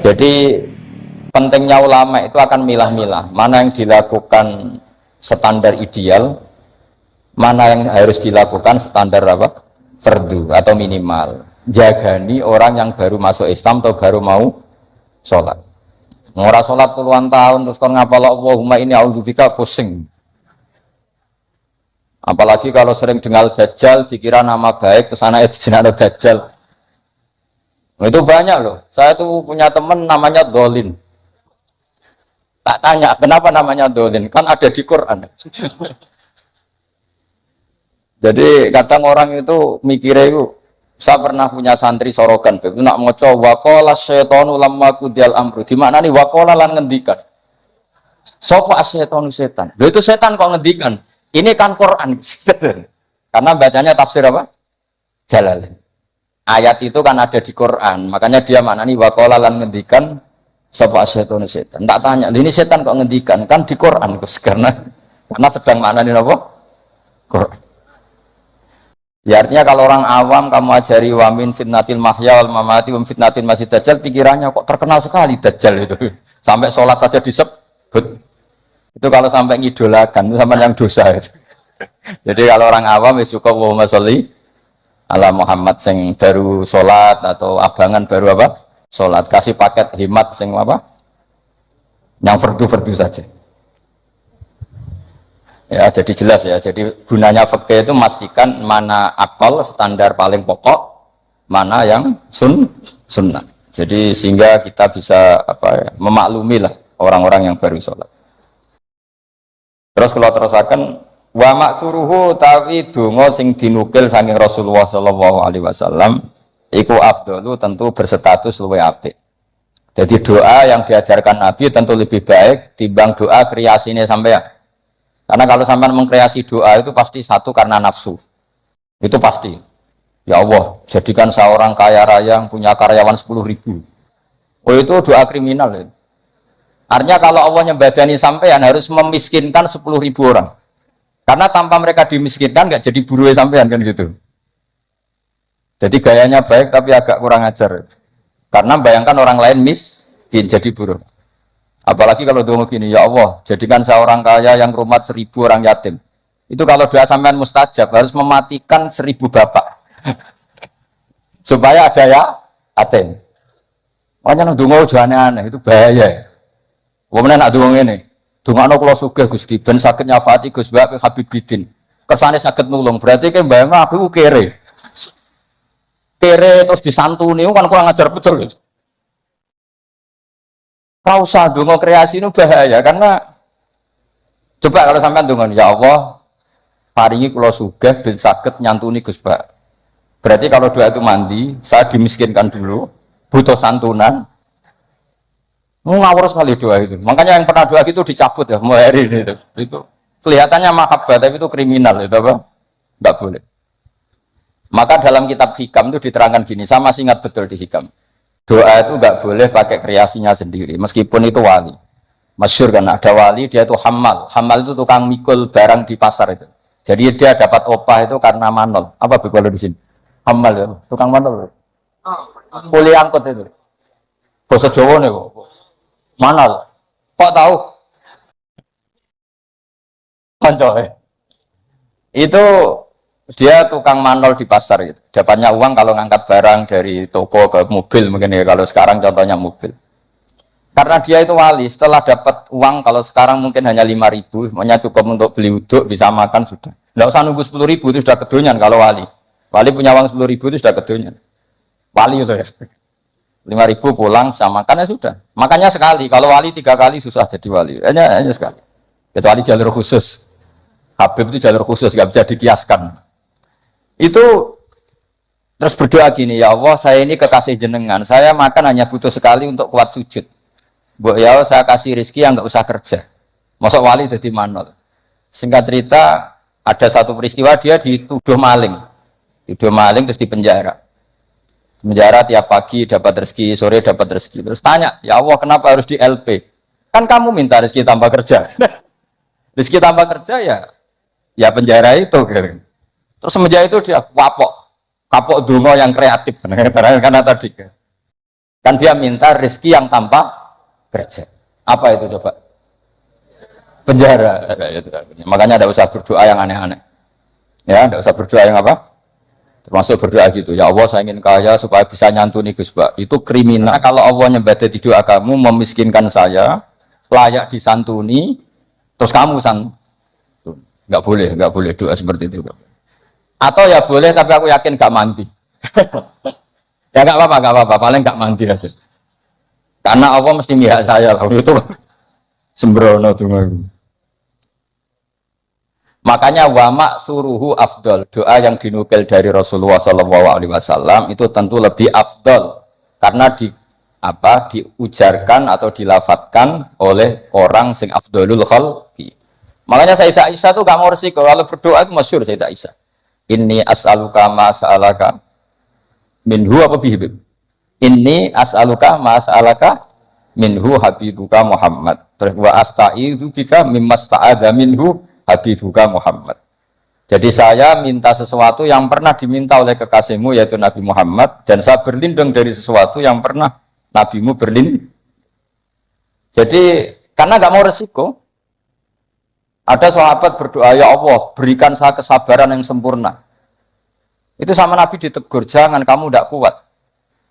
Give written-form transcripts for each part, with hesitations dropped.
Jadi pentingnya ulama itu akan milah-milah mana yang dilakukan standar ideal, mana yang harus dilakukan standar apa? Fardu atau minimal. Jagani orang yang baru masuk Islam atau baru mau sholat. Ngora sholat puluhan tahun terus kon ngapal Allahumma ini a'udzubika pusing. Apalagi kalau sering dengar Dajjal dikira nama baik terus anaknya dijenakno Dajjal. Itu banyak loh. Saya tuh punya teman namanya Dolin. Tak tanya kenapa namanya Dolin, kan ada di Quran. Jadi kadang orang itu mikirnya itu, saya pernah punya santri sorogan, itu nak moco wakola syetonu lamma kudial amru. Di mana nih wakola lan ngendikan? Sopo asyetonu setan. Loh itu setan kok ngendikan? Ini kan Quran. Karena bacanya tafsir apa? Jalalain. Ayat itu kan ada di Quran, makanya dia mana nih wakola lan ngendikan sopo asyetonu setan. Tak tanya, ini setan kok ngendikan? Kan di Quran, karena sedang mana nih apa? Quran. Ya artinya kalau orang awam kamu ajari wamin fitnatil mahya wal mamati wa fitnatil masih dajjal, pikirannya kok terkenal sekali dajjal itu. Sampai sholat saja disebut. Itu kalau sampai ngidolakan itu sama yang dosa itu. Jadi kalau orang awam wis cukup Allahumma sholli ala Muhammad sing baru sholat atau abangan baru apa? Sholat, kasih paket himat sing apa? Yang fardu-fardu saja. Ya, jadi jelas ya. Jadi gunanya fikih itu memastikan mana akal standar paling pokok, mana yang sunnah. Jadi sehingga kita bisa memaklumi lah orang-orang yang baru sholat. Terus kalau terusakan wa maksuruhu tawi donga sing dinukil saking Rasulullah Shallallahu Alaihi Wasallam, iku afdalu tentu berstatus luwih apik. Jadi doa yang diajarkan Nabi tentu lebih baik timbang doa kreasinya sampean. Karena kalau sampean mengkreasi doa itu pasti satu karena nafsu. Itu pasti. Ya Allah, jadikan seorang kaya raya yang punya karyawan 10.000. Oh itu doa kriminal. Ya. Artinya kalau Allah nyembadani sampean harus memiskinkan 10.000 orang. Karena tanpa mereka dimiskinkan nggak jadi buruh sampean kan gitu. Jadi gayanya baik tapi agak kurang ajar. Karena bayangkan orang lain miskin jadi buruh. Apalagi kalau doa gini, ya Allah, jadikan seorang kaya yang rumah 1.000 orang yatim. Itu kalau doa sampean mustajab harus mematikan 1.000 bapak. Supaya ada ya yatim. Makanya doa udah aneh-aneh, itu bahaya. Wong nak doa ngene, dongakno kula sugih Gusti ben saged nyafati Gus Mbak Habib Bidin. Kersane saged nulung, berarti ke bayang aku kere. Kere terus disantuni kan kurang ajar betul. Rausa donga kreasi itu bahaya karena coba kalau sampean donga ya Allah paringi kula sugih ben saged nyantuni Gus Pak. Berarti kalau doa itu mandi, saya dimiskinkan dulu, butuh santunan. Ngawur sekali doa itu. Makanya yang pernah doa itu dicabut ya mulai hari ini itu. Itu kelihatannya mahabbah tapi itu kriminal itu apa? Enggak boleh. Maka dalam kitab Hikam itu diterangkan gini, saya masih ingat betul di Hikam. Doa itu nggak boleh pakai kreasinya sendiri, meskipun itu wali. Masyhur kan ada wali dia itu hamal. Hamal itu tukang mikul barang di pasar itu. Jadi dia dapat opah itu karena manol. Apa kalau di sini? Hamal ya, tukang manol. Kuli angkut itu. Bahasa Jawa nih kok. Manol. Kok tahu? Koncoe. Itu dia tukang manol di pasar itu. Dapatnya uang kalau ngangkat barang dari toko ke mobil mungkin ya kalau sekarang contohnya mobil. Karena dia itu wali, setelah dapat uang kalau sekarang mungkin hanya 5.000, hanya cukup untuk beli uduk, bisa makan sudah. Nggak usah nunggu 10.000 itu sudah kedonyan kalau wali. Wali punya uang 10.000 itu sudah kedonyan. Wali itu ya. 5.000 pulang bisa makan ya sudah. Makanya sekali, kalau wali 3 kali susah jadi wali. Hanya sekali. Kecuali jalur khusus. Habib itu jalur khusus, nggak bisa dikiaskan. Itu terus berdoa gini, ya Allah saya ini kekasih jenengan, saya makan hanya butuh sekali untuk kuat sujud. Bu ya saya kasih rezeki yang nggak usah kerja. Masuk wali jadi manol. Singkat cerita ada satu peristiwa dia dituduh maling terus dipenjara. Penjara tiap pagi dapat rezeki, sore dapat rezeki. Terus tanya, ya Allah kenapa harus di LP? Kan kamu minta rezeki tambah kerja. Rezeki tambah kerja ya penjara itu. Gitu. Terus semenjak itu dia kapok dongo yang kreatif karena tadi Kan dia minta rezeki yang tanpa kerja. Apa itu coba? Penjara. Makanya tidak usah berdoa yang aneh-aneh. Ya, tidak usah berdoa yang apa? Termasuk berdoa gitu, ya Allah saya ingin kaya supaya bisa nyantuni Gus Bak. Itu kriminal. Kalau Allah nyembadai di doa kamu memiskinkan saya, layak disantuni, terus kamu santun. Nggak boleh doa seperti itu. Atau ya boleh, tapi aku yakin nggak mandi. Ya nggak apa-apa, paling nggak mandi aja. Karena Allah mesti mihak saya lah, itu sembrono tuh. Makanya wama suruhu afdol, doa yang dinukil dari Rasulullah SAW itu tentu lebih afdol karena diujarkan atau dilafatkan oleh orang sing afdolul khalqi. Makanya Sayyidah Aisyah tuh gak mau resiko kalau berdoa itu masyhur Sayyidah Aisyah. Inni as'aluka ma sa'alaka minhu apa bihibib. Inni as'aluka ma sa'alaka minhu habibuka Muhammad. Wa asta'idzu bika mimma sta'adza minhu habibuka Muhammad. Jadi saya minta sesuatu yang pernah diminta oleh kekasihmu yaitu Nabi Muhammad, dan saya berlindung dari sesuatu yang pernah nabimu berlindung. Jadi karena gak mau resiko, ada sahabat berdoa, ya Allah berikan saya kesabaran yang sempurna. Itu sama Nabi ditegur, jangan, kamu tidak kuat.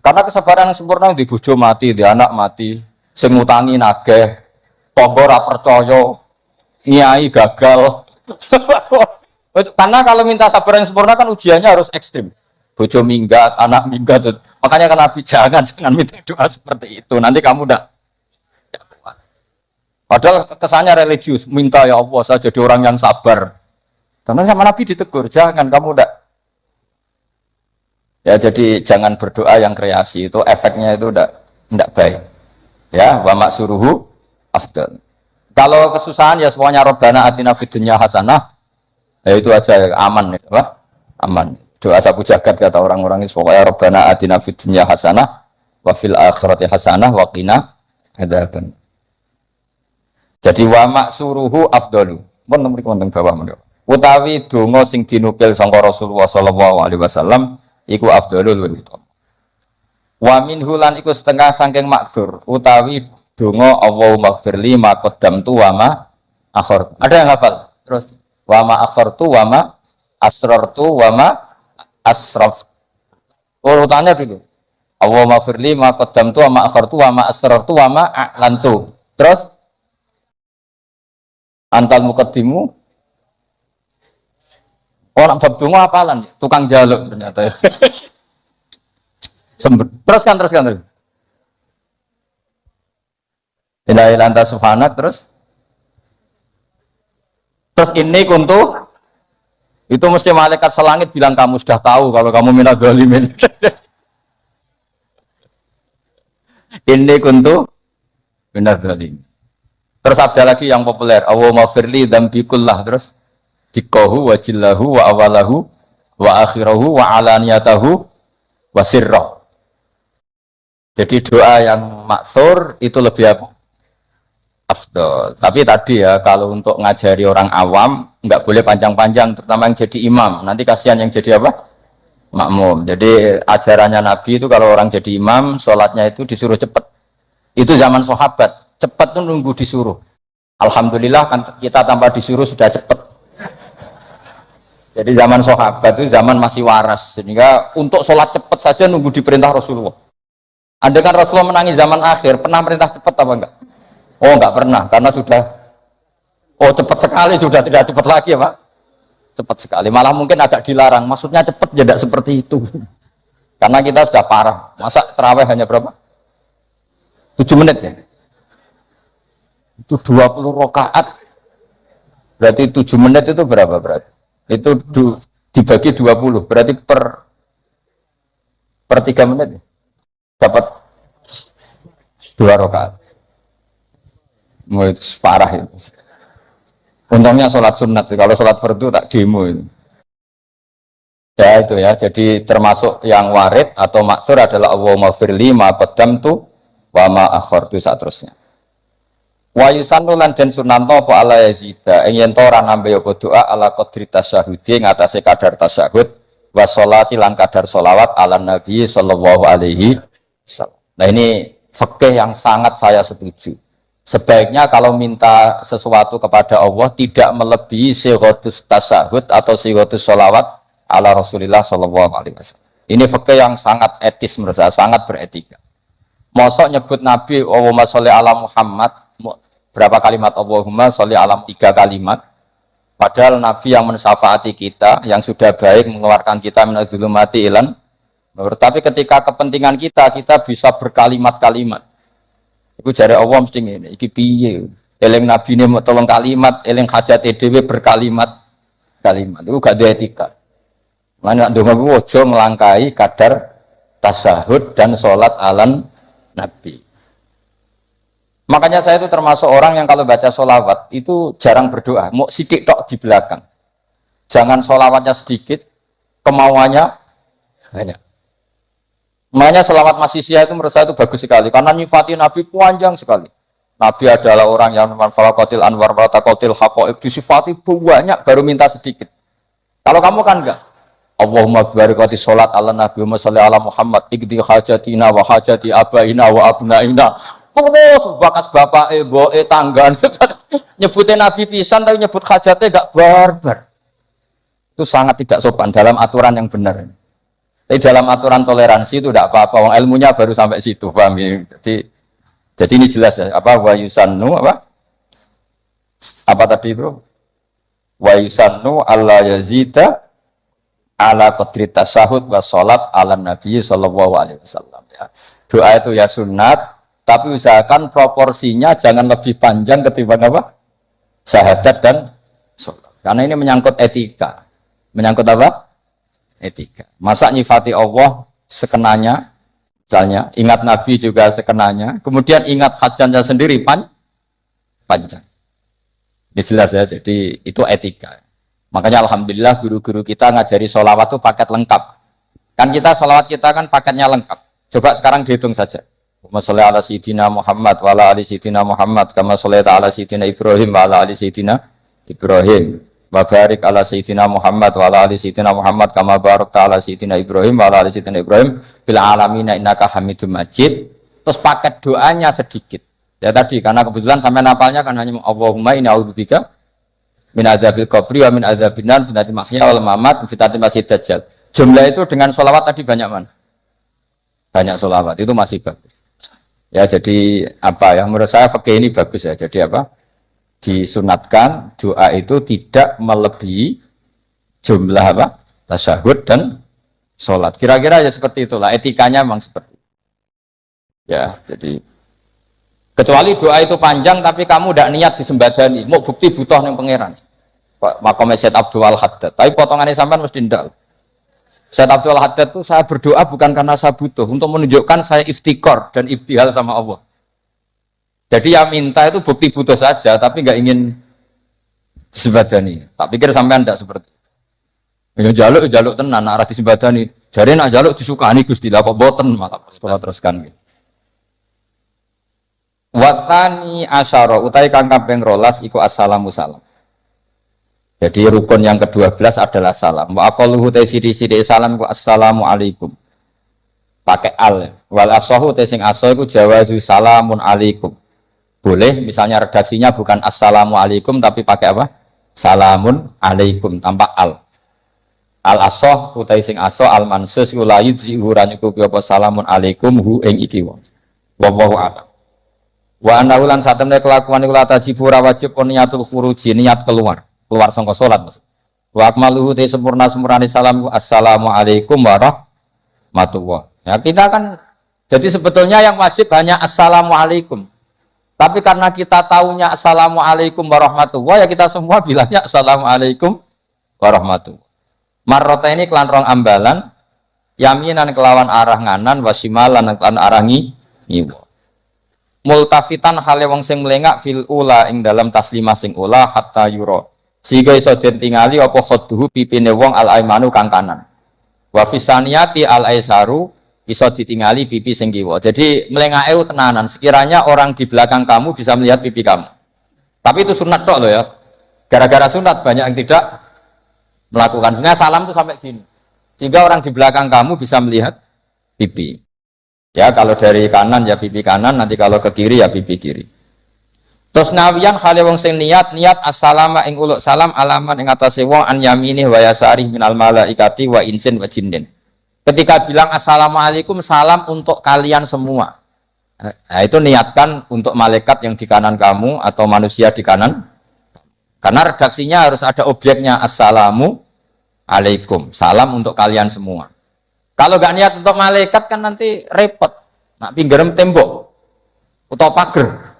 Karena kesabaran yang sempurna di bojo mati, di anak mati, sing ngutangi nageh, tangga ora percaya, nyai gagal. Karena kalau minta sabar yang sempurna kan ujiannya harus ekstrim. Bojo minggat, anak minggat. Makanya kan Nabi jangan minta doa seperti itu. Nanti kamu udah kuat. Padahal kesannya religius, minta ya Allah saya jadi orang yang sabar. Karena sama Nabi ditegur, jangan, kamu udah. Ya jadi jangan berdoa yang kreasi, itu efeknya itu udah tidak baik. Ya, wa maksuruhu afdal. Kalau kesusahan ya semuanya Rabbana atina fid dunya hasanah. Ya itu aja aman ya, Pak. Aman. Doa sapu jagat kata orang-orang itu pokoknya Rabbana atina fid dunya hasanah wa fil akhirati hasanah wa qina adzaban. Jadi wa maksuruhu afdalu. Pun mriki wonten bawah menika. Utawi donga sing dinukil sangka Rasulullah sallallahu alaihi wasallam iku afdalul utama. Wa minhu lan iku setengah saking maksur utawi donga Allahumma ighfirli ma qaddamtu wa ma akhartu. Ada yang hafal? Terus wa ma akhartu wa ma asrartu wa ma asraf. Urutannya dulu. Allahumma ighfirli ma qaddamtu wa ma akhartu wa ma asrartu wa ma a'lantu. Terus antal muqaddimu. Orang bab donga apalan, tukang jaluk ternyata. Teruskan. Inna ilanta subhanak terus ini kuntu itu mesti malaikat selangit bilang kamu sudah tahu kalau kamu minat zalimin. Ini kuntu minat zalimin. Terus ada lagi yang populer, Allahumma firli dzambi kullah, terus dikohu wa jillahu wa awalahu wa akhirahu wa alaniyatahu wa sirrah. Jadi doa yang maksur itu lebih afdol. Tapi tadi ya kalau untuk ngajari orang awam nggak boleh panjang-panjang, terutama yang jadi imam. Nanti kasihan yang jadi apa? Makmum. Jadi ajarannya Nabi itu kalau orang jadi imam, sholatnya itu disuruh cepat. Itu zaman sahabat. Cepat tuh nunggu disuruh. Alhamdulillah kan kita tanpa disuruh sudah cepat. Jadi zaman sahabat itu zaman masih waras, sehingga untuk sholat cepat saja nunggu diperintah Rasulullah. Andai kan Rasulullah menangi zaman akhir, pernah perintah cepat apa enggak? Oh enggak pernah, karena sudah cepat sekali, sudah tidak cepat lagi ya Pak. Cepat sekali, malah mungkin agak dilarang. Maksudnya cepat tidak seperti itu. Karena kita sudah parah. Masa terawih hanya berapa? 7 menit ya? Itu 20 rakaat. Berarti 7 menit itu berapa berarti? Itu dibagi 20 berarti per 3 menit ya? Dapat 2 rakaat. Itu parah itu. Untungnya sholat sunat, kalau sholat fardu tak demo itu. Ya itu ya, jadi termasuk yang warid atau maksur adalah Allahumma firli ma qaddamtu wa ma akhartu saterusnya. Wa yusannu lan den sunanto apa ala yazida ing yen ora nambe apa doa ala qadri tasyahudi ngatasé kadar tasyahud wa sholati lan kadar sholawat ala nabi sallallahu alaihi wasallam. Nah ini fikih yang sangat saya setuju. Sebaiknya kalau minta sesuatu kepada Allah tidak melebihi sighatus tasyahud atau sighatus sholawat ala Rasulillah Shallallahu Alaihi Wasallam. Ini fikih yang sangat etis menurut saya, sangat beretika. Mosok nyebut Nabi Allahumma sholli ala Muhammad berapa kalimat Allahumma sholli ala 3 kalimat. Padahal Nabi yang mensyafaati kita, yang sudah baik mengeluarkan kita minadz dzulumati ilan. Tapi ketika kepentingan kita bisa berkalimat-kalimat. Iku jare Allah mesti ngene, iki piye? Eling Nabi ne mau tolong kalimat, eling hajate dhewe berkalimat-kalimat. Iku gak ada etika. Lan nek ndonga ku aja nglangkai kadar tasyahud dan salat alan Nabi. Makanya saya itu termasuk orang yang kalau baca sholawat itu jarang berdoa, mau sidik tok di belakang. Jangan sholawatnya sedikit, kemauannya banyak. Makanya sholawat Masisiyah itu menurut saya itu bagus sekali karena nyifati Nabi panjang sekali. Nabi adalah orang yang manfalakotil anwar watakotil haqaiq, disifati banyak baru minta sedikit. Kalau kamu kan enggak. Allahumma barakati sholat ala Nabi Muhammad sallallahu ala Muhammad ikdi hajatina wa hajati abaina wa abnaina. Terus bakas bapak boe tanggan nyebutin Nabi pisan tapi nyebut hajatnya enggak barbar. Itu sangat tidak sopan dalam aturan yang benar. Tapi dalam aturan toleransi itu tidak apa-apa. Ilmunya baru sampai situ, paham ya? Jadi ini jelas ya. Apa wa yusannu apa tadi itu? Wa yusannu alla yazida ala qadri tasyahud wa sholat ala Nabi sallallahu alaihi wasallam. Ya. Doa itu ya sunat, tapi usahakan proporsinya jangan lebih panjang ketimbang apa? Syahadat dan sholat. Karena ini menyangkut etika. Menyangkut apa? Etika. Masa nyifati Allah sekenanya, misalnya ingat Nabi juga sekenanya, kemudian ingat hajatnya sendiri panjang. Ini jelas ya, jadi itu etika. Makanya alhamdulillah guru-guru kita ngajari sholawat itu paket lengkap. Kan kita sholawat kita kan paketnya lengkap. Coba sekarang dihitung saja. Allahumma sholli ala sayyidina Muhammad wa ala ali sayyidina Muhammad kama shallaita ala sayyidina Ibrahim wa ala ali sayyidina Ibrahim. Wa barik ala sayyidina Muhammad wa ala ali sayyidina Muhammad kama barakta ala sayyidina Ibrahim wa ala ali sayyidina Ibrahim fil alamin innaka Hamidum Majid. Terus paket doanya sedikit. Ya tadi karena kebetulan sampai napalnya kan hanya Allahumma inni a'udzubika min adzabil qabri wa min adzabin nar fitnatil mahya wal mamat fitnatil masiihid dajjal. Jumlah itu dengan sholawat tadi banyak mana? Banyak sholawat itu masih bagus. Ya jadi apa ya menurut saya fikih ini bagus ya. Jadi apa? Disunatkan doa itu tidak melebihi jumlah apa? Tasyahud dan sholat. Kira-kira ya seperti itulah. Etikanya memang seperti itu. Ya, jadi kecuali doa itu panjang tapi kamu tidak niat disembadani, mau bukti butuh yang pangeran. Makamnya Syed Abdul Haddad. Tapi potongannya sampean mesti ndak. Syed Abdul Haddad itu saya berdoa bukan karena saya butuh, untuk menunjukkan saya iftikor dan ibtihal sama Allah. Jadi yang minta itu bukti butuh saja, tapi nggak ingin disembadani. Tak pikir sampean tidak seperti itu. Jaluk tenan, arah disembadani. Jadi nak jaluk disukani Gusti, lah kok boten malah sekolah teruskan. Watani asyara utai kang kaping 12 iku assalamu salam. Jadi rukun yang ke-12 adalah salam. Wa aqalluhu ta siri-siri salam ku assalamu alaikum. Pakai al. Wal asahu ta sing asa iku jawazu salamun alaikum. Boleh misalnya redaksinya bukan assalamualaikum tapi pakai apa? Salamun alaikum tanpa al. Al asoh utai sing asoh al mansus ulayid zihuran yukubi apa salamun alaikum hu ing iki wa. Wallahu a'lam. Wa anahu lan satemene kelakuan iku tajibu ora wajib niatul khuruji niat keluar sangka salat maksud. Wa akmaluhu te sempurna-sempurnane salam assalamu alaikum warahmatullah. Ya kita kan jadi sebetulnya yang wajib hanya assalamu alaikum. Tapi karena kita taunya assalamualaikum warahmatullahi, ya kita semua bilangnya assalamualaikum warahmatullahi. Marrota ini kelan rong ambalan, yaminan kelawan arah nganan, wasimalan kelan arah ngiwa. Multafitan hale wong sing melengak fil ula ing dalam taslimah sing ula hatta yura. Sehingga iso den tingali apa khudduhu pipine wong al aimanu kang kanan. Wa fisaniyati al aisaru iso ditingali pipi sing kiwa. Jadi melengake tenanan. Sekiranya orang di belakang kamu bisa melihat pipi kamu. Tapi itu sunat tok loh ya. Gara-gara sunat banyak yang tidak melakukan. Sebenarnya salam itu sampai gini. Sehingga orang di belakang kamu bisa melihat pipi. Ya kalau dari kanan ya pipi kanan, nanti kalau ke kiri ya pipi kiri. Terus nawiyan hale wong sing niat assalama ing uluk salam alaman ing atase wong an yaminih wa yasari minal malaikati wa insin wa jinnin. Ketika bilang assalamualaikum salam untuk kalian semua. Nah, itu niatkan untuk malaikat yang di kanan kamu atau manusia di kanan. Karena redaksinya harus ada objeknya assalamu alaikum, salam untuk kalian semua. Kalau nggak niat untuk malaikat kan nanti repot. Nak pinggiran tembok atau pagar.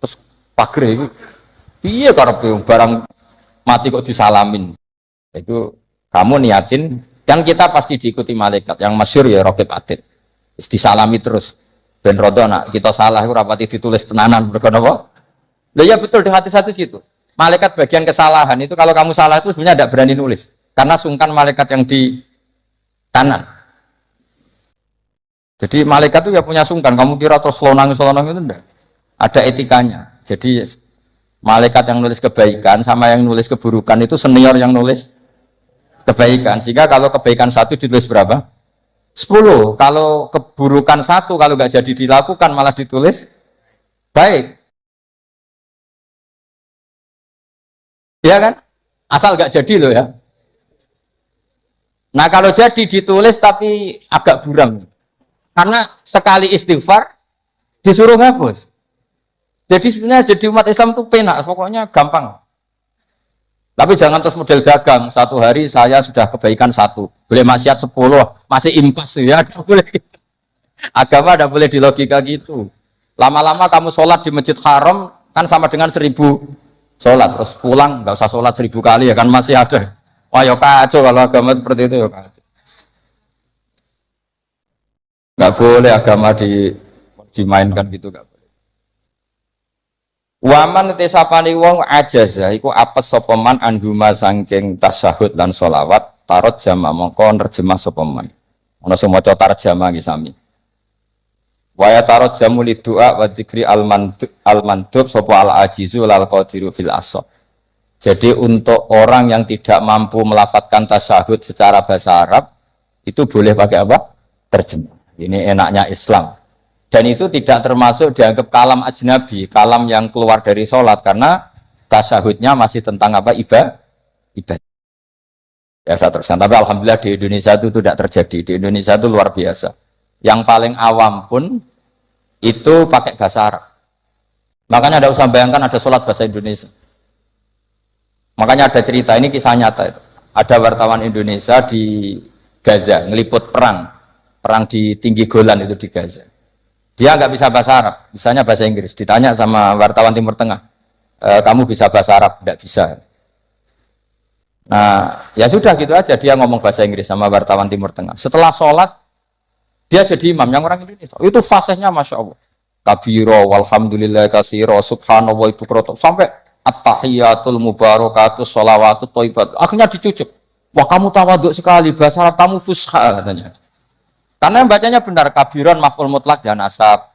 Terus pagar itu piye karepe barang mati kok disalamin. Itu kamu niatin kan kita pasti diikuti malaikat. Yang masyhur ya Raqib Atid. Disalami terus. Ben rodo nak kita salah itu rapati ditulis tenanan mergo napa? Lah ya betul di hati-hati situ. Malaikat bagian kesalahan itu kalau kamu salah itu sebenarnya tidak berani nulis karena sungkan malaikat yang di kanan. Jadi malaikat itu ya punya sungkan. Kamu kira terus selonang itu enggak? Ada etikanya. Jadi malaikat yang nulis kebaikan sama yang nulis keburukan itu senior yang nulis kebaikan. Sehingga kalau kebaikan 1 ditulis berapa? 10. Kalau keburukan 1 kalau nggak jadi dilakukan malah ditulis baik. Ya kan? Asal nggak jadi loh ya. Nah kalau jadi ditulis tapi agak buram. Karena sekali istighfar disuruh ngapus. Jadi sebenarnya jadi umat Islam itu penak, pokoknya gampang. Tapi jangan terus model dagang. 1 hari saya sudah kebaikan 1, boleh maksiat 10, masih impas ya. Boleh. Agama tidak boleh dilogika gitu. Lama-lama kamu sholat di Masjid Haram kan sama dengan 1000 sholat. Terus pulang nggak usah sholat 1000 kali ya kan masih ada. Wah ya kacau kalau agama seperti itu ya kacau. Nggak boleh agama dimainkan gitu nggak boleh. Waman tesapani wong ajaz iku apes sapa man anduma saking tasyahud lan sholawat tarot jama mongko nerjemah sapa man. Ana sing maca tarjamah iki sami. Wa tarot jamu lidua wa dzikri al-mandub sapa al-ajizu lal qadiru fil asab. Jadi untuk orang yang tidak mampu melafadzkan tasyahud secara bahasa Arab itu boleh pakai apa? Terjemah. Ini enaknya Islam. Dan itu tidak termasuk dianggap kalam ajnabi, kalam yang keluar dari sholat karena tasyahudnya masih tentang apa? Ibadah. Ya saya teruskan. Tapi alhamdulillah di Indonesia itu tidak terjadi. Di Indonesia itu luar biasa. Yang paling awam pun itu pakai bahasa Arab. Makanya tidak usah bayangkan ada sholat bahasa Indonesia. Makanya ada cerita, ini kisah nyata itu. Ada wartawan Indonesia di Gaza ngeliput perang di tinggi Golan itu di Gaza. Dia nggak bisa bahasa Arab, bisanya bahasa Inggris. Ditanya sama wartawan Timur Tengah, kamu bisa bahasa Arab? Nggak bisa. Nah, ya sudah gitu aja dia ngomong bahasa Inggris sama wartawan Timur Tengah. Setelah sholat, dia jadi imam yang orang Indonesia. Itu fasihnya masya Allah. Kabiro, walhamdulillah kasiro, subhanallah ibu kroto. Sampai at-tahiyatul mubarakatus sholawatut thayyibat. Akhirnya dicucuk. Wah kamu tawaduk sekali, bahasa Arab kamu fusha katanya. Karena yang bacanya benar, kabiron maf'ul mutlak dan nasab.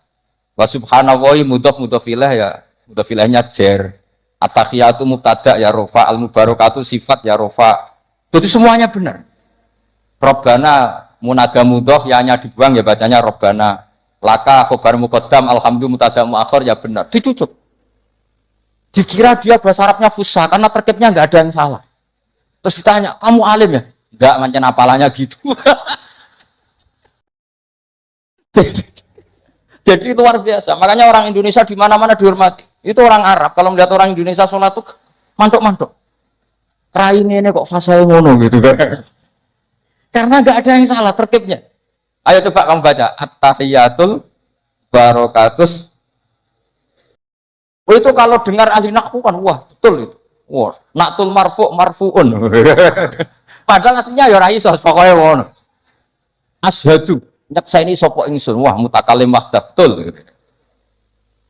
Wa subhanallahi mudhof mudhofilah ya, mudhofilahnya jer. At-tahiyatu mubtada ya rofa, al-mubarakatu sifat ya rofa. Jadi semuanya benar. Robbana munada mudhof ya hanya dibuang ya bacanya robbana. Laka khobar muqaddam alhamdulillah mubtada muakhir ya benar. Dicucuk. Dikira dia bahasa Arabnya fusha karena terkibnya nggak ada yang salah. Terus ditanya, kamu alim ya? Enggak, macam apalanya gitu. Jadi luar biasa. Makanya orang Indonesia di mana-mana dihormati. Itu orang Arab. Kalau melihat orang Indonesia sholat tuh mantuk-mantuk. Raine ini kok fasih ngono gitu. Karena nggak ada yang salah terkibnya. Ayo coba kamu baca at-tahiyatul barakatus. Oh itu kalau dengar ahli nahwu kan wah betul itu. Wah, naktul marfu'un. Padahal aslinya ya ora iso pokoke ngono. Asyhadu nyakseni sapa ingsun wah mutakalim wahda betul.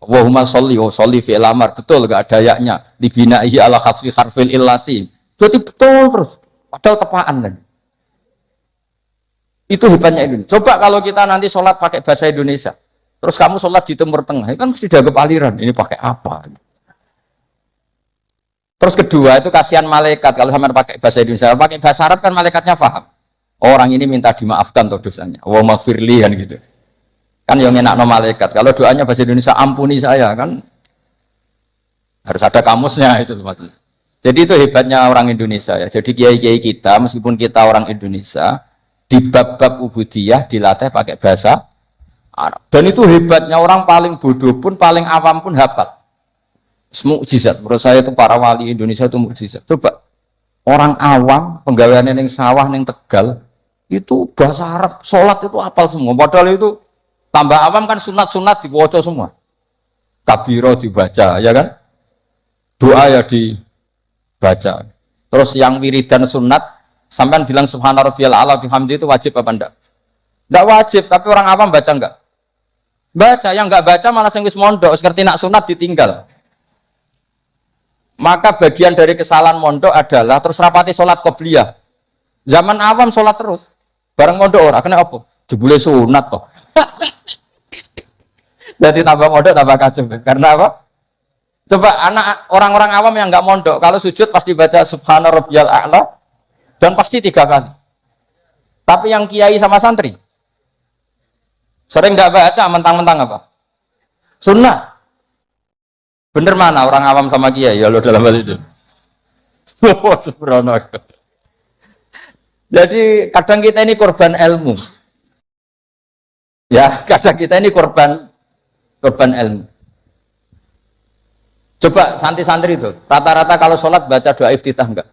Allahumma sholli wa sholli fi al-amr betul gak ada yaknya dibinahi ala khaffi harfil illati. Jadi betul terus. Padahal tepaan kan. Itu hebatnya Indonesia. Coba kalau kita nanti sholat pakai bahasa Indonesia. Terus kamu sholat di Timur Tengah, kan mesti dianggap aliran. Ini pakai apa? Terus kedua itu kasihan malaikat kalau sama pakai bahasa Indonesia. Pakai bahasa Arab kan malaikatnya paham. Orang ini minta dimaafkan tuh dosanya. Wa maghfirli kan gitu. Kan yang enak no malaikat. Kalau doanya bahasa Indonesia ampuni saya kan harus ada kamusnya itu maksudnya. Jadi itu hebatnya orang Indonesia ya. Jadi kiai-kiai kita meskipun kita orang Indonesia di bab-bab ubudiyah dilatih pakai bahasa Arab. Dan itu hebatnya orang paling bodoh pun paling awam pun hafal. Mukjizat. Menurut saya itu para wali Indonesia itu mukjizat. Coba orang awam penggawaian yang sawah yang Tegal itu bahasa Arab, sholat itu hafal semua. Padahal itu tambah awam kan sunat-sunat dibaca semua. Kabiro dibaca, ya kan? Doa ya dibaca. Terus yang wiridan sunat, sampean bilang subhana rabbiyal a'la bihamdi itu wajib apa enggak? Enggak wajib, tapi orang awam baca enggak? Baca, yang enggak baca malah sing wis mondok, seperti nak sunat ditinggal. Maka bagian dari kesalahan mondok adalah terus rapati sholat qobliyah. Zaman awam sholat terus. Bareng mondok ora kena apa? Jebule sunat toh. Jadi tambah mondok tambah kacau. Karena apa? Coba anak orang-orang awam yang enggak mondok kalau sujud pasti baca subhana rabbiyal a'la dan pasti 3 kali. Tapi yang kiai sama santri sering enggak baca mentang-mentang apa? Sunnah. Bener mana orang awam sama kiai ya lo dalam hal itu. Jadi kadang kita ini korban ilmu. Ya, kadang kita ini korban ilmu. Coba santri-santri itu, rata-rata kalau sholat baca doa iftitah enggak?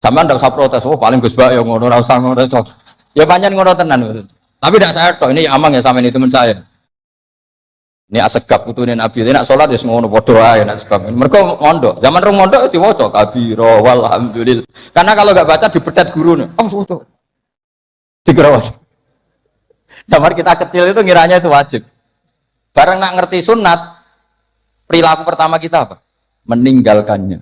Sama enggak usah protes, oh paling Gus Bak yang ngono ora usah ngono. Ya pancen ngono tenan. Tapi tidak saya toh, ini amang ya sama ini teman saya. Ini asegap kutunin Nabi, nak sholat ya ngono padha ae nak sebab. Mergo mondok, zaman rong mondok diwaca kabira walhamdulillah. Karena kalau enggak baca dipetet gurune. Oh, waca. Dikira wajib. Zaman kita kecil itu ngiranya itu wajib. Bareng nak ngerti sunat, perilaku pertama kita apa? Meninggalkannya.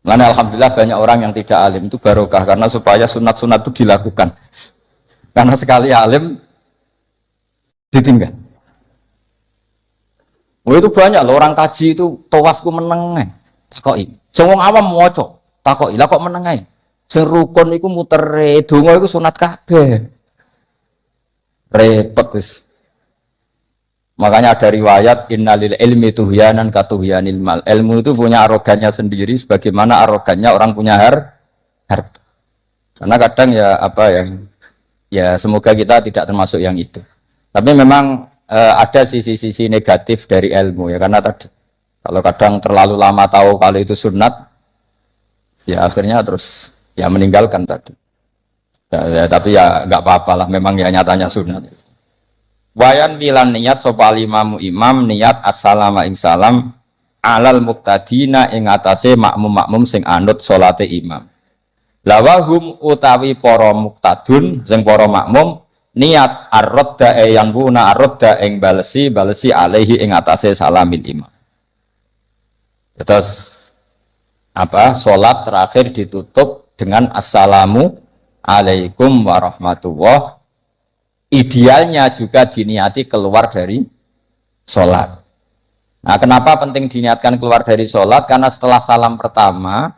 Karena alhamdulillah banyak orang yang tidak alim itu barokah karena supaya sunat-sunat itu dilakukan. Karena sekali alim ditinggal. Oh itu banyak loh orang kaji itu tawafku meneng. Takoki. Sing wong awam maca, takoki. Lah kok meneng ae? Sing rukun iku mutere, donga iku sunat kabeh. Repot wis. Makanya ada riwayat innalil ilmi tuhyanan katuhyanil mal. Ilmu itu punya arogannya sendiri sebagaimana arogannya orang punya harta. Karena kadang ya apa ya semoga kita tidak termasuk yang itu. Tapi memang ada sisi-sisi negatif dari ilmu ya karena tadi kalau kadang terlalu lama tahu kalau itu sunat ya akhirnya terus ya meninggalkan tadi ya, tapi ya nggak apa-apa lah memang ya nyatanya sunat. Wayan bilan niat sopal imam niat assalama ing salam alal muqtadina ing atase makmum sing anut salate imam. Lawahum utawi para muqtadun sing para makmum niat ar-radda yang buna ar-radda ing balesi alaihi ing atase salamin imam. Terus apa? Salat terakhir ditutup dengan assalamu alaikum warahmatullah. Idealnya juga diniati keluar dari salat. Nah, kenapa penting diniatkan keluar dari salat? Karena setelah salam pertama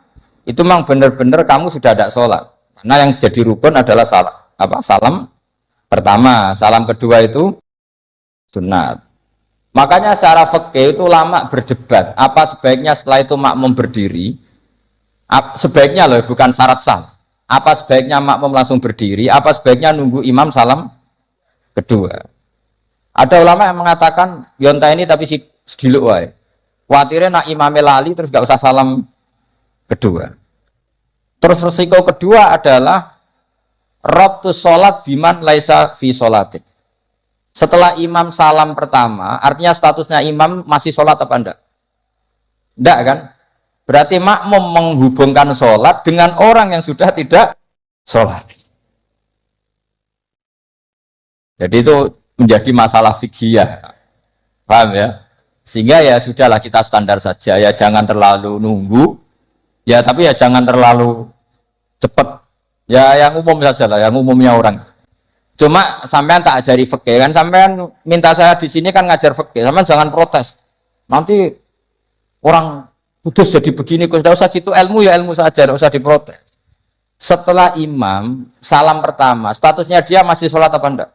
itu memang benar-benar kamu sudah ada salat. Karena yang jadi rukun adalah salam pertama, salam kedua itu sunat. Makanya secara fikih itu ulama berdebat, apa sebaiknya setelah itu makmum berdiri? Sebaiknya loh, bukan syarat sah. Apa sebaiknya makmum langsung berdiri? Apa sebaiknya nunggu imam salam kedua? Ada ulama yang mengatakan yonta ini tapi si sediluk wae. Kuatirnya nak imame lali terus gak usah salam kedua. Terus resiko kedua adalah rabtu sholat biman laisa fi sholatin. Setelah imam salam pertama, artinya statusnya imam masih sholat apa enggak? Enggak kan? Berarti makmum menghubungkan sholat dengan orang yang sudah tidak sholat. Jadi itu menjadi masalah fikhiyah. Paham ya? Sehingga ya sudahlah kita standar saja. Ya jangan terlalu nunggu. Ya tapi ya jangan terlalu cepat. Ya yang umum saja lah, yang umumnya orang. Cuma sampean tak ajari fikih kan, sampean minta saya di sini kan ngajar fikih, sampean jangan protes. Nanti orang kudus jadi begini, kok tidak usah gitu ilmu ya ilmu saja, tidak usah diprotes. setelah imam salam pertama, statusnya dia masih sholat apa enggak?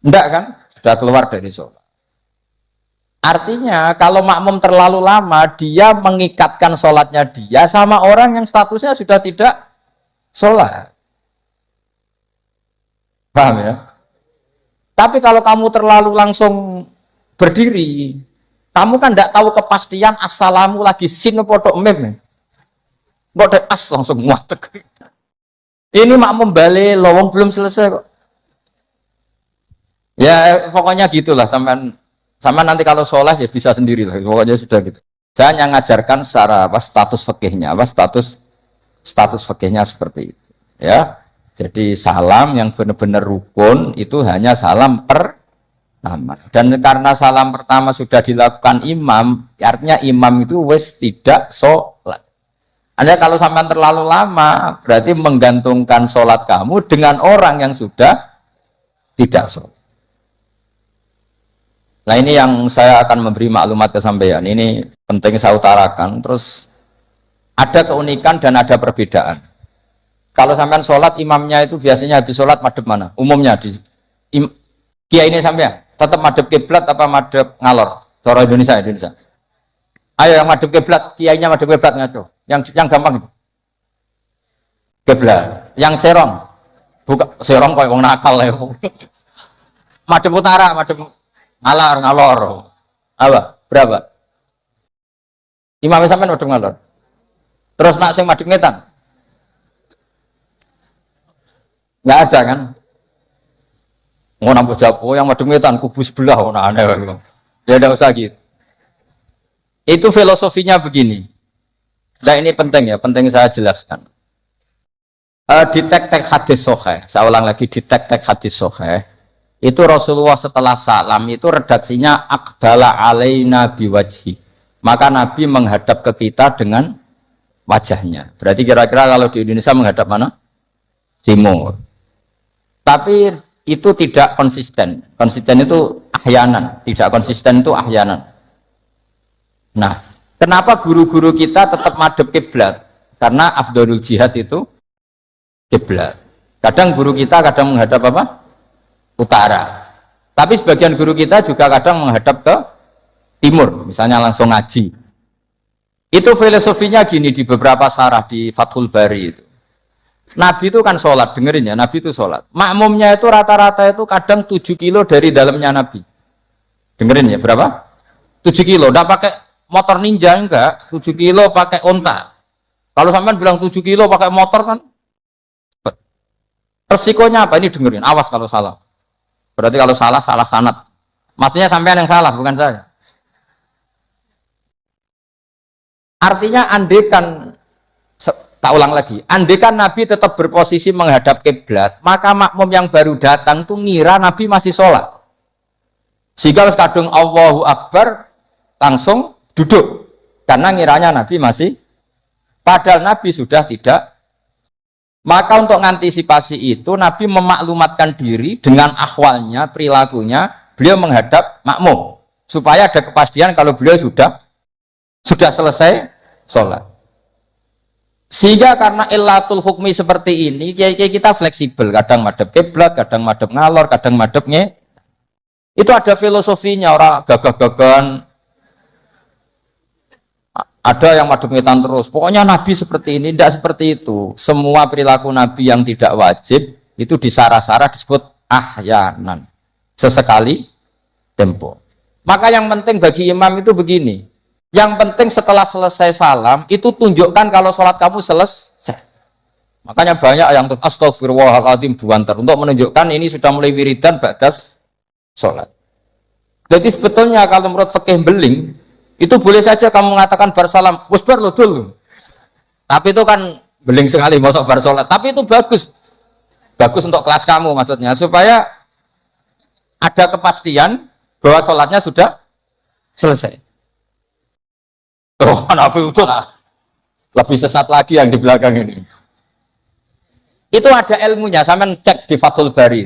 Enggak kan? Sudah keluar dari sholat. Artinya kalau makmum terlalu lama, dia mengikatkan sholatnya dia sama orang yang statusnya sudah tidak sholat. Paham ya? Tapi kalau kamu terlalu langsung berdiri, kamu kan tidak tahu kepastian assalamu lagi sin podok mem. Kok dek as langsung muatek. Ini makmum balik lowong belum selesai kok. Ya pokoknya gitulah sama nanti kalau sholat ya bisa sendiri lah. Pokoknya sudah gitu. Saya hanya ngajarkan secara apa status fikihnya, apa status fikihnya seperti itu. Ya. Jadi salam yang benar-benar rukun itu hanya salam pertama. Dan karena salam pertama sudah dilakukan imam, artinya imam itu wis tidak sholat. Anda kalau sampai terlalu lama, berarti menggantungkan sholat kamu dengan orang yang sudah tidak sholat. Nah ini yang saya akan memberi maklumat ke sampean. Ini penting saya utarakan. Terus ada keunikan dan ada perbedaan. Kalau sampean sholat, imamnya itu biasanya habis sholat madhep mana? Umumnya di kiai ini sampean tetap madhep kiblat apa madhep ngalor? Cara Indonesia. Ayo yang madhep kiblat, kiainya madhep kiblat ngaco. Yang gampang itu. Kiblat. Yang serong. Buka serong koyo wong nakal ya. Madhep utara, madhep ngalor. Apa? Berapa? Imamnya sampean madhep ngalor. Terus nak sing madhep ngetan. Enggak ada kan? Mau nambah jawab, oh yang madhep ngetan kubu sebelah, oh nah aneh. Ya enggak usah gitu. Itu filosofinya begini. Nah ini penting ya, penting saya jelaskan. Di tek-tek hadis sahih, saya ulang lagi di tek-tek hadis sahih, itu Rasulullah setelah salam itu redaksinya aqbala alaina biwajhi. Maka Nabi menghadap ke kita dengan wajahnya. Berarti kira-kira kalau di Indonesia menghadap mana? Timur. Tapi itu tidak konsisten. Konsisten itu ahyanan, tidak konsisten itu ahyanan. Nah, kenapa guru-guru kita tetap madhep kiblat? Karena afdhalul jihad itu kiblat. Kadang guru kita kadang menghadap apa? Utara. Tapi sebagian guru kita juga kadang menghadap ke timur, misalnya langsung ngaji. Itu filosofinya gini di beberapa syarah di Fathul Bari itu. Nabi itu kan sholat, dengerin ya, Nabi itu sholat. Makmumnya itu rata-rata itu kadang 7 kilo dari dalamnya Nabi. Dengerin ya, berapa? 7 kilo, udah pakai motor ninja enggak, 7 kilo pakai onta. Kalau sampean bilang 7 kilo pakai motor kan resikonya apa? Ini dengerin, awas kalau salah. Berarti kalau salah sanad. Maksudnya sampean yang salah, bukan saya. Artinya andekan, tak ulang lagi, andekan Nabi tetap berposisi menghadap kiblat, maka makmum yang baru datang tuh ngira Nabi masih sholat. Sehingga kadung Allahu Akbar langsung duduk karena ngiranya Nabi masih, padahal Nabi sudah tidak. Maka untuk mengantisipasi itu Nabi memaklumatkan diri dengan ahwalnya, perilakunya, beliau menghadap makmum supaya ada kepastian kalau beliau sudah selesai sholat. Sehingga karena illatul hukmi seperti ini, kita fleksibel, kadang madhep kiblat, kadang madhep ngalor, kadang madhep nge. Itu ada filosofinya, orang gagah-gagahan. Ada yang madhep ngetan terus. Pokoknya Nabi seperti ini, tidak seperti itu. Semua perilaku Nabi yang tidak wajib itu disarah-sarah disebut ahyanan. Sesekali tempo. Maka yang penting bagi imam itu begini. Yang penting setelah selesai salam itu tunjukkan kalau sholat kamu selesai. Makanya banyak yang astagfirullahaladzim buantar untuk menunjukkan ini sudah mulai wiridan batas sholat. Jadi sebetulnya kalau menurut fikih beling itu boleh saja kamu mengatakan bar salam, wis bar dulu. Tapi itu kan beling sekali masuk bar sholat. Tapi itu bagus. Bagus untuk kelas kamu maksudnya. Supaya ada kepastian bahwa sholatnya sudah selesai. Oh, Nabi itu lebih sesat lagi yang di belakang ini. Itu ada ilmunya, sampean cek di Fathul Bari.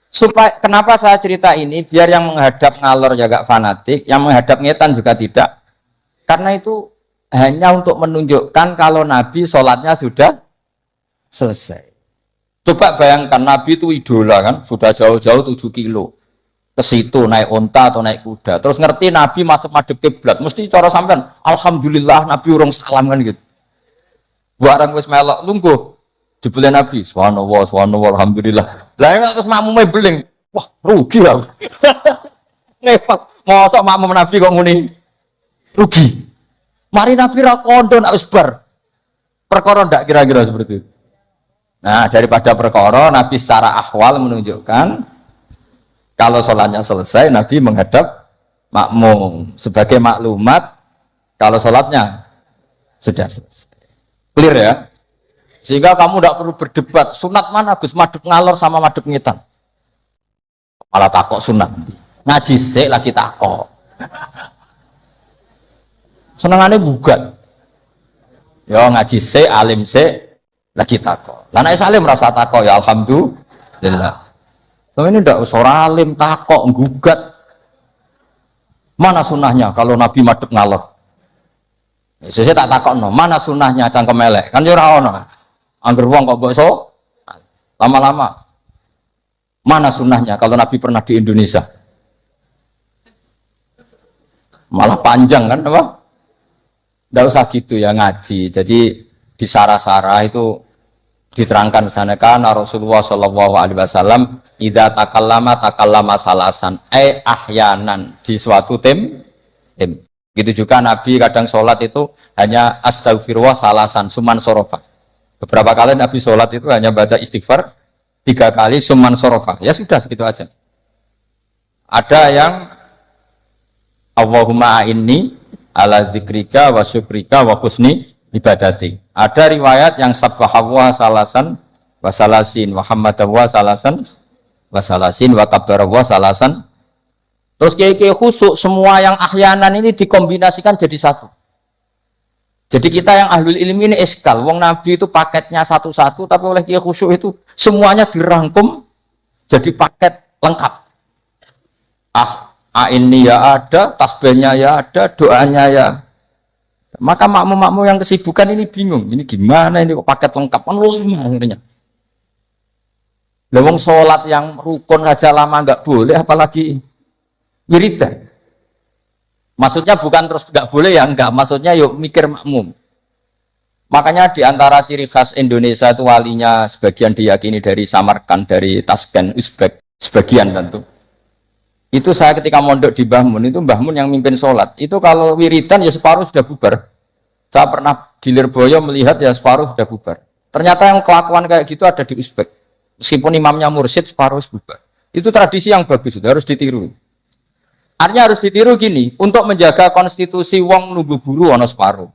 Supaya kenapa saya cerita ini biar yang menghadap ngalor ya gak fanatik, yang menghadap ngetan juga tidak. Karena itu hanya untuk menunjukkan kalau Nabi sholatnya sudah selesai. Coba bayangkan Nabi itu idola kan, sudah jauh-jauh 7 kilo. Ke situ naik onta atau naik kuda. Terus ngerti Nabi masuk madhep kiblat, mesti cara sampean, alhamdulillah Nabi urung salam kan gitu. Barang wis melok lungguh dibeli Nabi, subhanallah, subhanallah, alhamdulillah. Lah terus makmume beling. Wah, rugi lah. Ngepet. Mosok makmum Nabi kok ngene. Rugi. Mari Nabi ra kondo nak wis bar. Perkara ndak kira-kira seperti itu. Nah, daripada perkara Nabi secara ahwal menunjukkan kalau sholatnya selesai Nabi menghadap makmum sebagai maklumat kalau sholatnya sudah selesai. Clear ya? Sehingga kamu tidak perlu berdebat sunat mana Gus, madhep ngalor sama madhep ngitan. Malah takok sunat. Ngaji sik lagi takok. Senengane gugat. Ya ngaji sik, alim sik lagi takok. Lah nek salim rasa takok ya alhamdulillah. Tapi ini ndak usah alim takok gugat. Mana sunahnya kalau Nabi madhep ngalor? Saya tak takokno, mana sunahnya cangkem elek? Kan yo ora ono. Angger wong kok mbok iso lama-lama. Mana sunahnya kalau Nabi pernah di Indonesia? Malah panjang kan apa? Ndak usah gitu ya ngaji. Jadi di sarah-sarah itu diterangkan misalnya kan Rasulullah Shallallahu Alaihi Wasallam idza takallama salasan ahyanan di suatu tim. Gitu juga Nabi kadang sholat itu hanya astagfirullah salasan suman sorofa. Beberapa kali Nabi sholat itu hanya baca istighfar 3 kali suman sorofa. Ya sudah segitu aja. Ada yang Allahumma a'inni ala zikrika wa syukrika wa husni ibadati. Ada riwayat yang sabbahawa salasan wa salasin wa hamadawa salasan wa salasin wa kabbarawa salasan. Terus kiai-kiai khusuk semua yang ahyanan ini dikombinasikan jadi satu. Jadi kita yang ahlul ilmi ini eskal. Wong Nabi itu paketnya satu-satu, tapi oleh kiai khusuk itu semuanya dirangkum jadi paket lengkap. Ini ya ada, tasbihnya ya ada, doanya ya. Maka makmum-makmum yang kesibukan ini bingung. Ini gimana ini kok paket lengkap? Kan lama akhirnya. Lewong sholat yang rukun saja lama nggak boleh, apalagi wiridan. Maksudnya bukan terus nggak boleh ya enggak. Maksudnya yuk mikir makmum. Makanya diantara ciri khas Indonesia itu walinya sebagian diyakini dari Samarkand, dari Tashkent, Uzbek, sebagian tentu. Itu saya ketika mondok di Mbah Mun, itu Mbah Mun yang mimpin sholat. Itu kalau wiridan ya separuh sudah bubar. Saya pernah di Lirboyo melihat ya separuh sudah bubar. Ternyata yang kelakuan kayak gitu ada di Uzbek. Meskipun imamnya mursyid separuh bubar. Itu tradisi yang bagus, sudah harus ditiru. Artinya harus ditiru gini, untuk menjaga konstitusi wong nunggu guru ono separuh.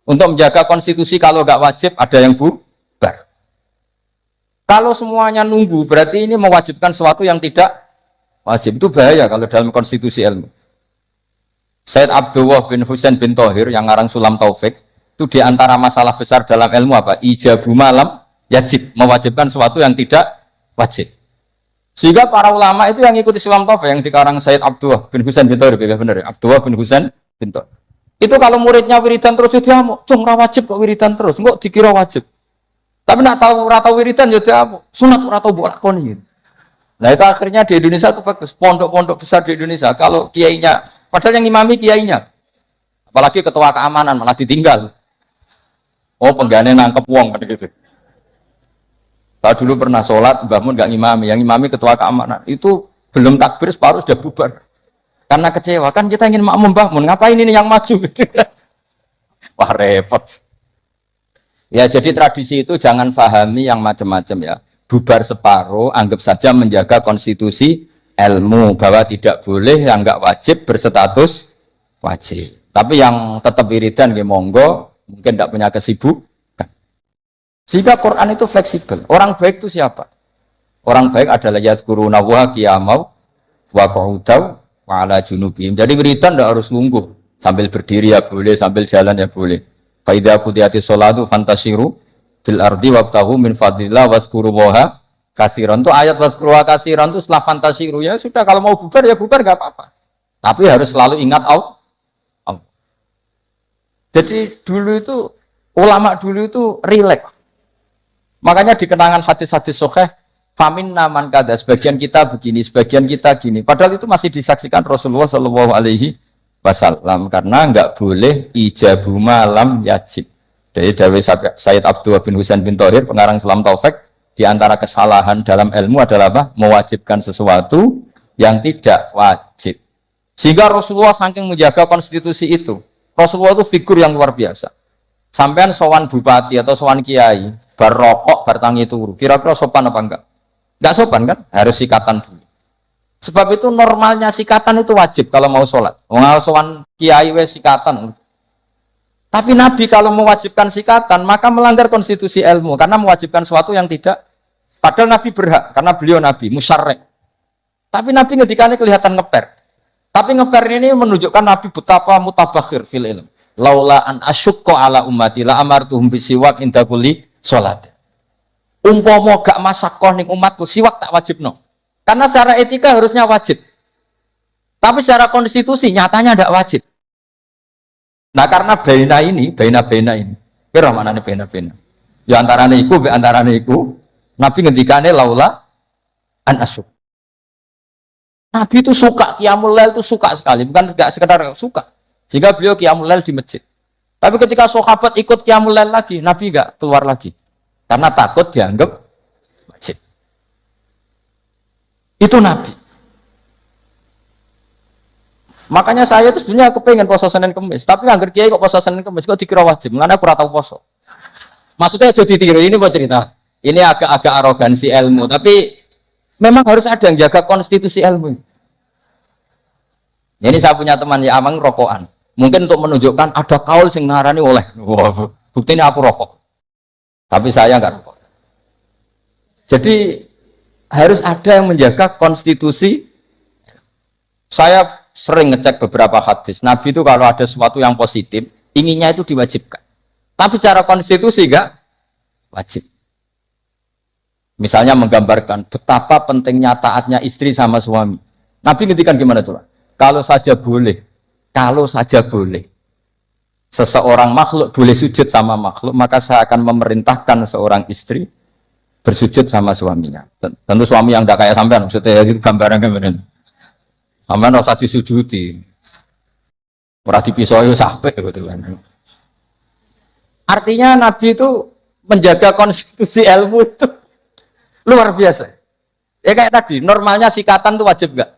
Untuk menjaga konstitusi kalau nggak wajib ada yang bubar. Kalau semuanya nunggu berarti ini mewajibkan sesuatu yang tidak wajib. Itu bahaya kalau dalam konstitusi ilmu. Said Abdullah bin Husain bin Thohir yang ngarang Sulam Taufik itu diantara masalah besar dalam ilmu apa? Ijabu malam yajib, mewajibkan sesuatu yang tidak wajib. Sehingga para ulama itu yang ikuti Sulam Taufik yang dikarang Said Abdullah bin Husain bin Thohir, benar ya? Abdullah bin Husain bin Thohir. Itu kalau muridnya wiridan terus dia mau, cung ra wajib kok wiridan terus, kok dikira wajib. Tapi nak tahu ora tahu wiridan ya dia sunat ora tahu mbok lakoni gitu. Nah itu akhirnya di Indonesia itu bagus, pondok-pondok besar di Indonesia kalau kiainya, padahal yang imami kiainya, apalagi ketua keamanan malah ditinggal. Oh penggane nangkep wong kan gitu. Saya dulu pernah sholat, Mbah Mun nggak ngimami, yang ngimami ketua keamanan itu belum takbir separuh sudah bubar. Karena kecewa kan kita ingin makmum Mbah Mun, ngapain ini yang maju? Wah repot. Ya jadi tradisi itu jangan pahami yang macam-macam ya. Bubar separuh, anggap saja menjaga konstitusi ilmu bahwa tidak boleh yang nggak wajib berstatus wajib. Tapi yang tetap wiridan nggih monggo, mungkin tidak punya kesibukan. Sehingga Quran itu fleksibel. Orang baik itu siapa? Orang baik adalah yadhkuruna wa qiyamau wa qu'udaw wa ala junubihim. Jadi wiridan tidak harus lungguh, sambil berdiri ya boleh, sambil jalan ya boleh. Fa idza qudiyatish sholatu fantashiru fil ardi wabtahu min fadlillah wazkurullaha katsiran. Itu ayat wazkurullaha katsiran itu setelah fantasiru ya sudah, kalau mau bubar ya bubar enggak apa-apa. Tapi harus selalu ingat Allah. Jadi dulu itu ulama dulu itu rileks. Makanya di kenangan hadis-hadis sahih, famin naman kada, sebagian kita begini, sebagian kita gini. Padahal itu masih disaksikan Rasulullah Shallallahu Alaihi Wasallam karena nggak boleh ijabu malam yajib. Dari Dawei Sayyid Abdul bin Husain bin Thohir, pengarang Islam Taufik, di antara kesalahan dalam ilmu adalah apa? Mewajibkan sesuatu yang tidak wajib. Sehingga Rasulullah saking menjaga konstitusi itu, Rasulullah itu figur yang luar biasa. Sampean sowan bupati atau sowan kiai, bar rokok, bar tangi turu, kira-kira sopan apa enggak? Enggak sopan kan? Harus sikatan dulu. Sebab itu normalnya sikatan itu wajib kalau mau sholat. Mau sowan kiai wes sikatan. Tapi Nabi kalau mewajibkan sikatan, maka melanggar konstitusi ilmu karena mewajibkan sesuatu yang tidak. Padahal Nabi berhak karena beliau Nabi musyarrek. Tapi Nabi ketikanya kelihatan ngeper. Tapi ngeper ini menunjukkan Nabi betapa mutabakhir fil ilm. Laula an asyukko ala ummati la amartuhum bisiwak inda kulli sholat. Umpama gak masakoh ning umatku siwak tak wajib no. Karena secara etika harusnya wajib. Tapi secara konstitusi nyatanya tidak wajib. Nah karena baina ini. Kira mana nih baina? Ya antarane iku, Nabi ngendikane laula an asyuk. Nabi itu suka qiyamul lail, itu suka sekali, bukan enggak sekedar suka. Jika beliau qiyamul lail di masjid. Tapi ketika sahabat ikut qiyamul lail lagi, Nabi enggak keluar lagi. Karena takut dianggap wajib. Itu Nabi. Makanya saya itu sebenarnya kepengen puasa Senin Kemis, tapi nggak kiai kok puasa Senin Kemis kok dikira wajib. Mengenai aku tahu puasa. Maksudnya jadi tiru ini buat cerita. Ini agak arogansi ilmu, tapi memang harus ada yang jaga konstitusi ilmu. Ini saya punya teman ya amang rokokan. Mungkin untuk menunjukkan ada kaul sing ngarani oleh. Wah, buktinya aku rokok. Tapi saya nggak rokok. Jadi harus ada yang menjaga konstitusi. Saya sering ngecek beberapa hadis. Nabi itu kalau ada sesuatu yang positif, inginnya itu diwajibkan. Tapi secara konstitusi enggak wajib. Misalnya menggambarkan betapa pentingnya taatnya istri sama suami. Nabi ngendikan gimana tuh? Kalau saja boleh, seseorang makhluk boleh sujud sama makhluk, maka saya akan memerintahkan seorang istri bersujud sama suaminya. Tentu suami yang tidak kayak sampean, maksudnya itu gambaran. Sampean ora usah disujudi. Ora dipisoi sampai gitu kan. Artinya Nabi itu menjaga konstitusi ilmu itu luar biasa. Ya kayak tadi, normalnya sikatan itu wajib enggak?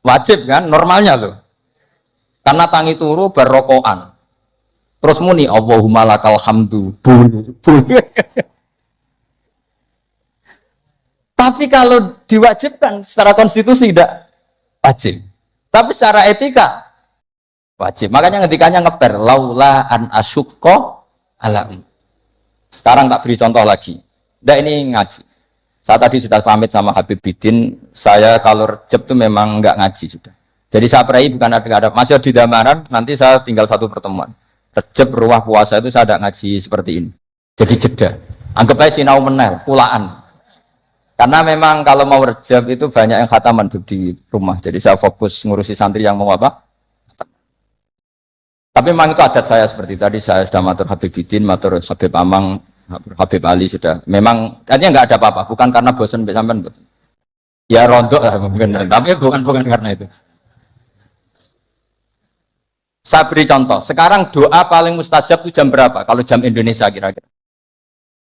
Wajib kan, normalnya loh. Karena tangi turu berrokokan. Terus muni Allahumma lakal hamdu. Tapi kalau diwajibkan secara konstitusi tidak wajib. Tapi secara etika wajib. Makanya ketikanya ngeper laula an asyukko alam. Sekarang tak beri contoh lagi. Nggak ini ngaji. Saya tadi sudah pamit sama Habib Bidin. Saya kalau rejab itu memang nggak ngaji sudah. Jadi saya pray bukan ada masih di Damaran. Nanti saya tinggal satu pertemuan. Rejab ruah puasa itu saya tidak ngaji seperti ini. Jadi jeda. Anggap aja sinau menel, kulaan. Karena memang kalau mau rejab itu banyak yang khataman di rumah. Jadi saya fokus ngurusi santri yang mau apa. Tapi memang itu adat saya seperti tadi. Saya sudah matur Habib Bidin, matur Habib Amang, Habib Ali sudah. Memang artinya nggak ada apa-apa. Bukan karena bosan sampean. Ya rontok lah mungkin. Tapi bukan karena itu. Saya beri contoh. Sekarang doa paling mustajab itu jam berapa? Kalau jam Indonesia kira-kira.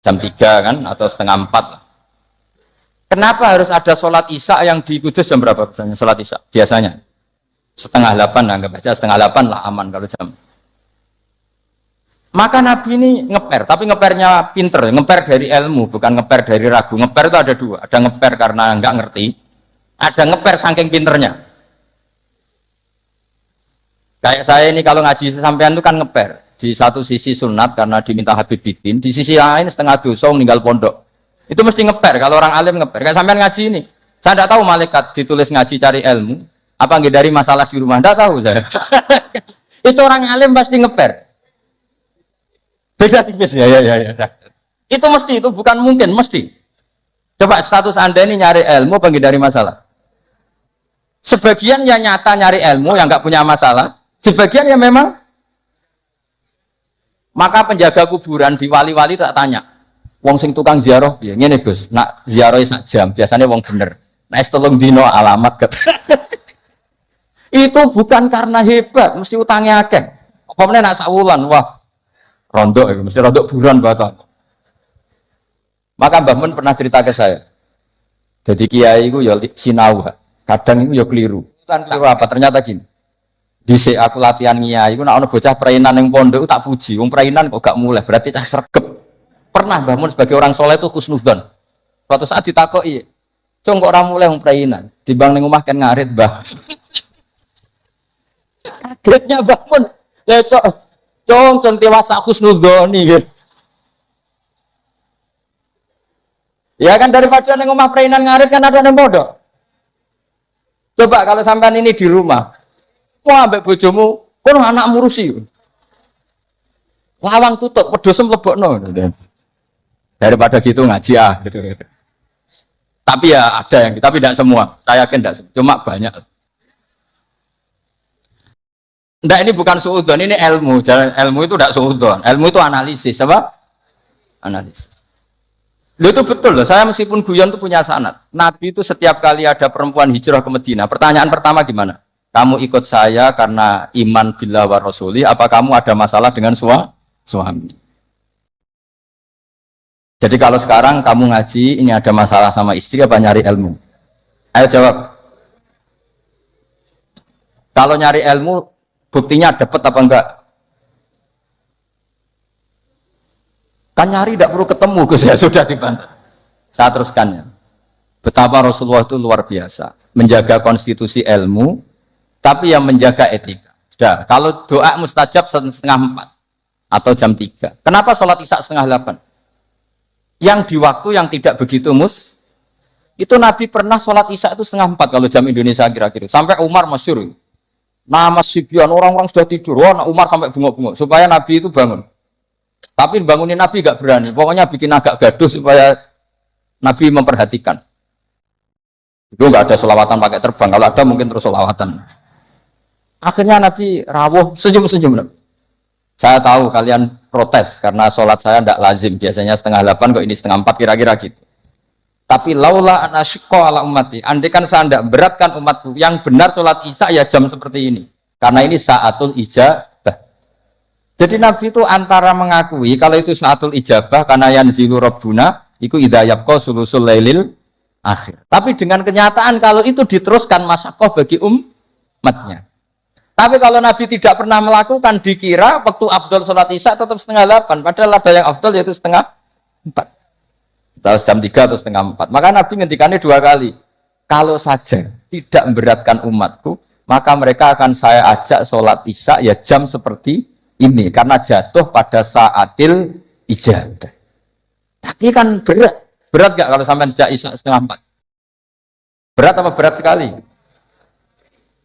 Jam 3 kan? Atau setengah 4 lah. Kenapa harus ada sholat isya yang di Kudus jam berapa biasanya sholat isya? Biasanya setengah 8 lah, nggak baca setengah 8 lah aman kalau jam. Maka Nabi ini ngeper, tapi ngepernya pinter, ngeper dari ilmu, bukan ngeper dari ragu. Ngeper itu ada dua, ada ngeper karena nggak ngerti, ada ngeper saking pinternya. Kayak saya ini kalau ngaji sampean itu kan ngeper. Di satu sisi sunat karena diminta Habib Bidin, di sisi lain setengah dosa meninggal pondok. Itu mesti ngeper, kalau orang alim ngeper. Kayak sampean ngaji ini, saya tidak tahu malaikat ditulis ngaji cari ilmu, apa nggak dari masalah di rumah, tidak tahu saya. Itu orang alim pasti ngeper. Beda tipis ya. Itu mesti, itu bukan mungkin, mesti. Coba status Anda ini nyari ilmu apa nggak dari masalah? Sebagian yang nyata nyari ilmu yang nggak punya masalah, sebagian yang memang. Maka penjaga kuburan di wali-wali tak tanya. Wong sing tukang ziarah piye? Ngene Gus, nak ziarahe sak jam, biasanya wong bener. Nek telung dino alamat ket. Itu bukan karena hebat, mesti utangnya akeh. Apa meneh nak sak wulan, wah rondok itu, mesti rondok buron batal. Maka Mbah Mun pernah cerita ke saya. Jadi kiai itu ya sinau, kadang itu ya keliru. Kan keliru apa? Ternyata gini. Dhisik aku latihan kiai, iku nek ana bocah prainan ning pondok tak puji. Wong prainan kok gak mulai, berarti cah sregep. Pernah Mbah Mun sebagai orang soleh itu husnudzon. Suatu saat ditakoki, "Cung kok ora mulai wong prainan? Timbang ning omah kan ngarit, Mbah." Kagetnya Mbah Mun. Ya cung dewasa husnudzoni gitu. Ya kan daripada ning omah prainan ngarit kan ada nang pondok. Coba kalau sampean ini di rumah, mau ambek bojomu, kono anak murusi. Lawang tutup, pedosem lebokno. Daripada gitu ngaji gitu. Tapi ya ada yang, tapi tidak semua. Saya yakin tidak semua, cuma banyak. Enggak, ini bukan suudzon, ini ilmu. Jalan ilmu itu tidak suudzon. Ilmu itu analisis, apa? Analisis. Itu betul loh. Saya meskipun guyon itu punya sanad. Nabi itu setiap kali ada perempuan hijrah ke Madinah, pertanyaan pertama gimana? Kamu ikut saya karena iman billah wa rasuli, apa kamu ada masalah dengan suami? Jadi kalau sekarang kamu ngaji, ini ada masalah sama istri apa nyari ilmu? Ayo jawab. Kalau nyari ilmu, buktinya dapat apa enggak? Kan nyari tidak perlu ketemu, Gus, ya sudah dibantah. Saya teruskan ya. Betapa Rasulullah itu luar biasa. Menjaga konstitusi ilmu, tapi yang menjaga etika. Sudah, kalau doa mustajab 3:30 atau jam 3. Kenapa sholat isya 7:30? Yang di waktu yang tidak begitu itu Nabi pernah sholat isya itu 3:30 kalau jam Indonesia kira-kira. Sampai Umar masyhur. Nama Sibyan, orang-orang sudah tidur. Wah, Umar sampai bengok-bengok supaya Nabi itu bangun. Tapi bangunin Nabi gak berani. Pokoknya bikin agak gaduh supaya Nabi memperhatikan. Itu gak ada sholawatan pakai terbang. Kalau ada mungkin terus sholawatan. Akhirnya Nabi rawuh senyum-senyum. Saya tahu kalian protes karena sholat saya tidak lazim, biasanya 7:30 kok ini 7:30 kira-kira gitu. Tapi laula anasyqa ala ummati, andai kan saya tidak beratkan umatku, yang benar sholat isya ya jam seperti ini, karena ini saatul ijabah. Jadi Nabi itu antara mengakui kalau itu saatul ijabah karena yanzilu rabbuna iku idza yabqa sulusul lailil akhir. Tapi dengan kenyataan kalau itu diteruskan masyaqqah bagi umatnya. Tapi kalau Nabi tidak pernah melakukan, dikira waktu afdol sholat isya tetap 7:30. Padahal ada yang afdol yaitu 3:30. Atau jam 3 atau 3:30. Maka Nabi ngendikannya 2 kali. Kalau saja tidak memberatkan umatku, maka mereka akan saya ajak sholat isya ya jam seperti ini. Karena jatuh pada saatil ijabah. Tapi kan berat. Berat gak kalau sampai ajak isya 3:30? Berat apa berat sekali?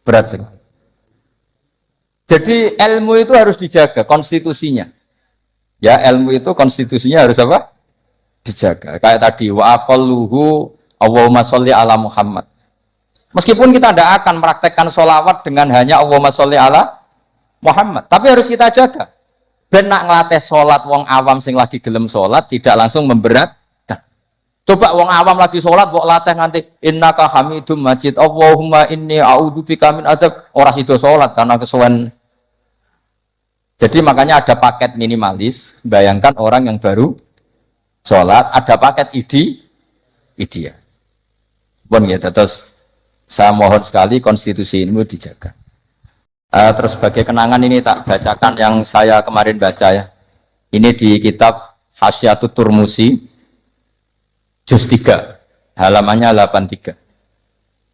Berat sekali. Jadi ilmu itu harus dijaga konstitusinya. Ya, ilmu itu konstitusinya harus apa? Dijaga. Kayak tadi wa aqalluhu Allahumma sholli ala Muhammad. Meskipun kita tidak akan meraktekkan sholawat dengan hanya Allahumma sholli ala Muhammad, tapi harus kita jaga. Ben nak ngelatih sholat wong awam sing lagi gelem sholat tidak langsung memberatkan. Coba wong awam lagi sholat kok latih nganti innaka hamidum majid Allahumma inni a'udzubika min adzab, ora sida sholat karena kesuwen. Jadi makanya ada paket minimalis. Bayangkan orang yang baru sholat, ada paket ideal. Bon ya, terus saya mohon sekali konstitusi ini dijaga. Terus sebagai kenangan ini tak bacakan yang saya kemarin baca ya. Ini di kitab Hasyatut Turmusi juz 3 halamannya 83.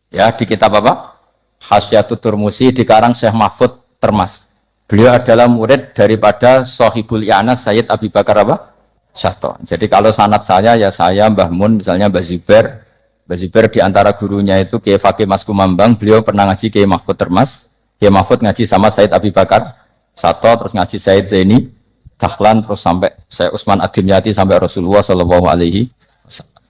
Ya, di kitab apa? Hasyatut Turmusi dikarang Syekh Mahfud Termas. Beliau adalah murid daripada Sohibul I'anas Sayyid Abi Bakar apa? Syato. Jadi kalau sanad saya ya saya, Mbah Mun, misalnya Mbah Zubair. Mbah Zubair di antara gurunya itu Kiai Fakih Mas Kumambang, beliau pernah ngaji Kiai Mahfud Termas. Kiai Mahfud ngaji sama Sayyid Abi Bakar Syato, terus ngaji Sayyid Zaini Dahlan, terus sampai Syekh Utsman Ad-Dimyati sampai Rasulullah Shallallahu Alaihi Wasallam.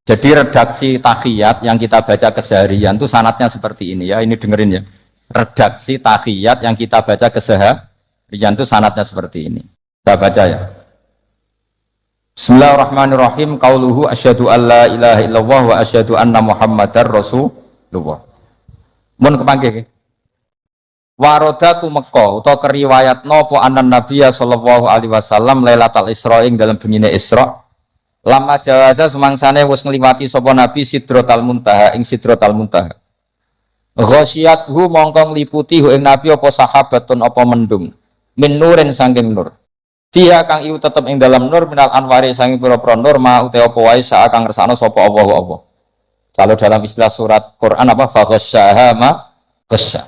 Jadi redaksi tahiyat yang kita baca keseharian itu sanadnya seperti ini ya. Ini dengerin ya. Redaksi tahiyat yang kita baca keseharian itu sanadnya seperti ini. Kita baca ya. Bismillahirrahmanirrahim. Qauluhu asyhadu alla ilaha illallah wa asyhadu anna Muhammadar Rasulullah. Mun kepanggih. Warodatu Mekah utawa keriwayat napa anan Nabiya sallallahu alaihi wasallam Lailatul Isra ing dalam bengine Isra. Lama jawaza semangsane wis ngliwati sapa Nabi Sidratul Muntaha ing Sidratul Muntaha. Ghasyiyathu mongko ngliputi ing Nabi apa sahabatun apa mendung. Min nurin saking nur. Dia kang iku tetep ing dalam nur minal anwari saking pira-pira nur ma uta apa wae sak kang ngersakno sapa Allah. Kalau dalam istilah surat Quran apa fa ghasyaha ma ghasya.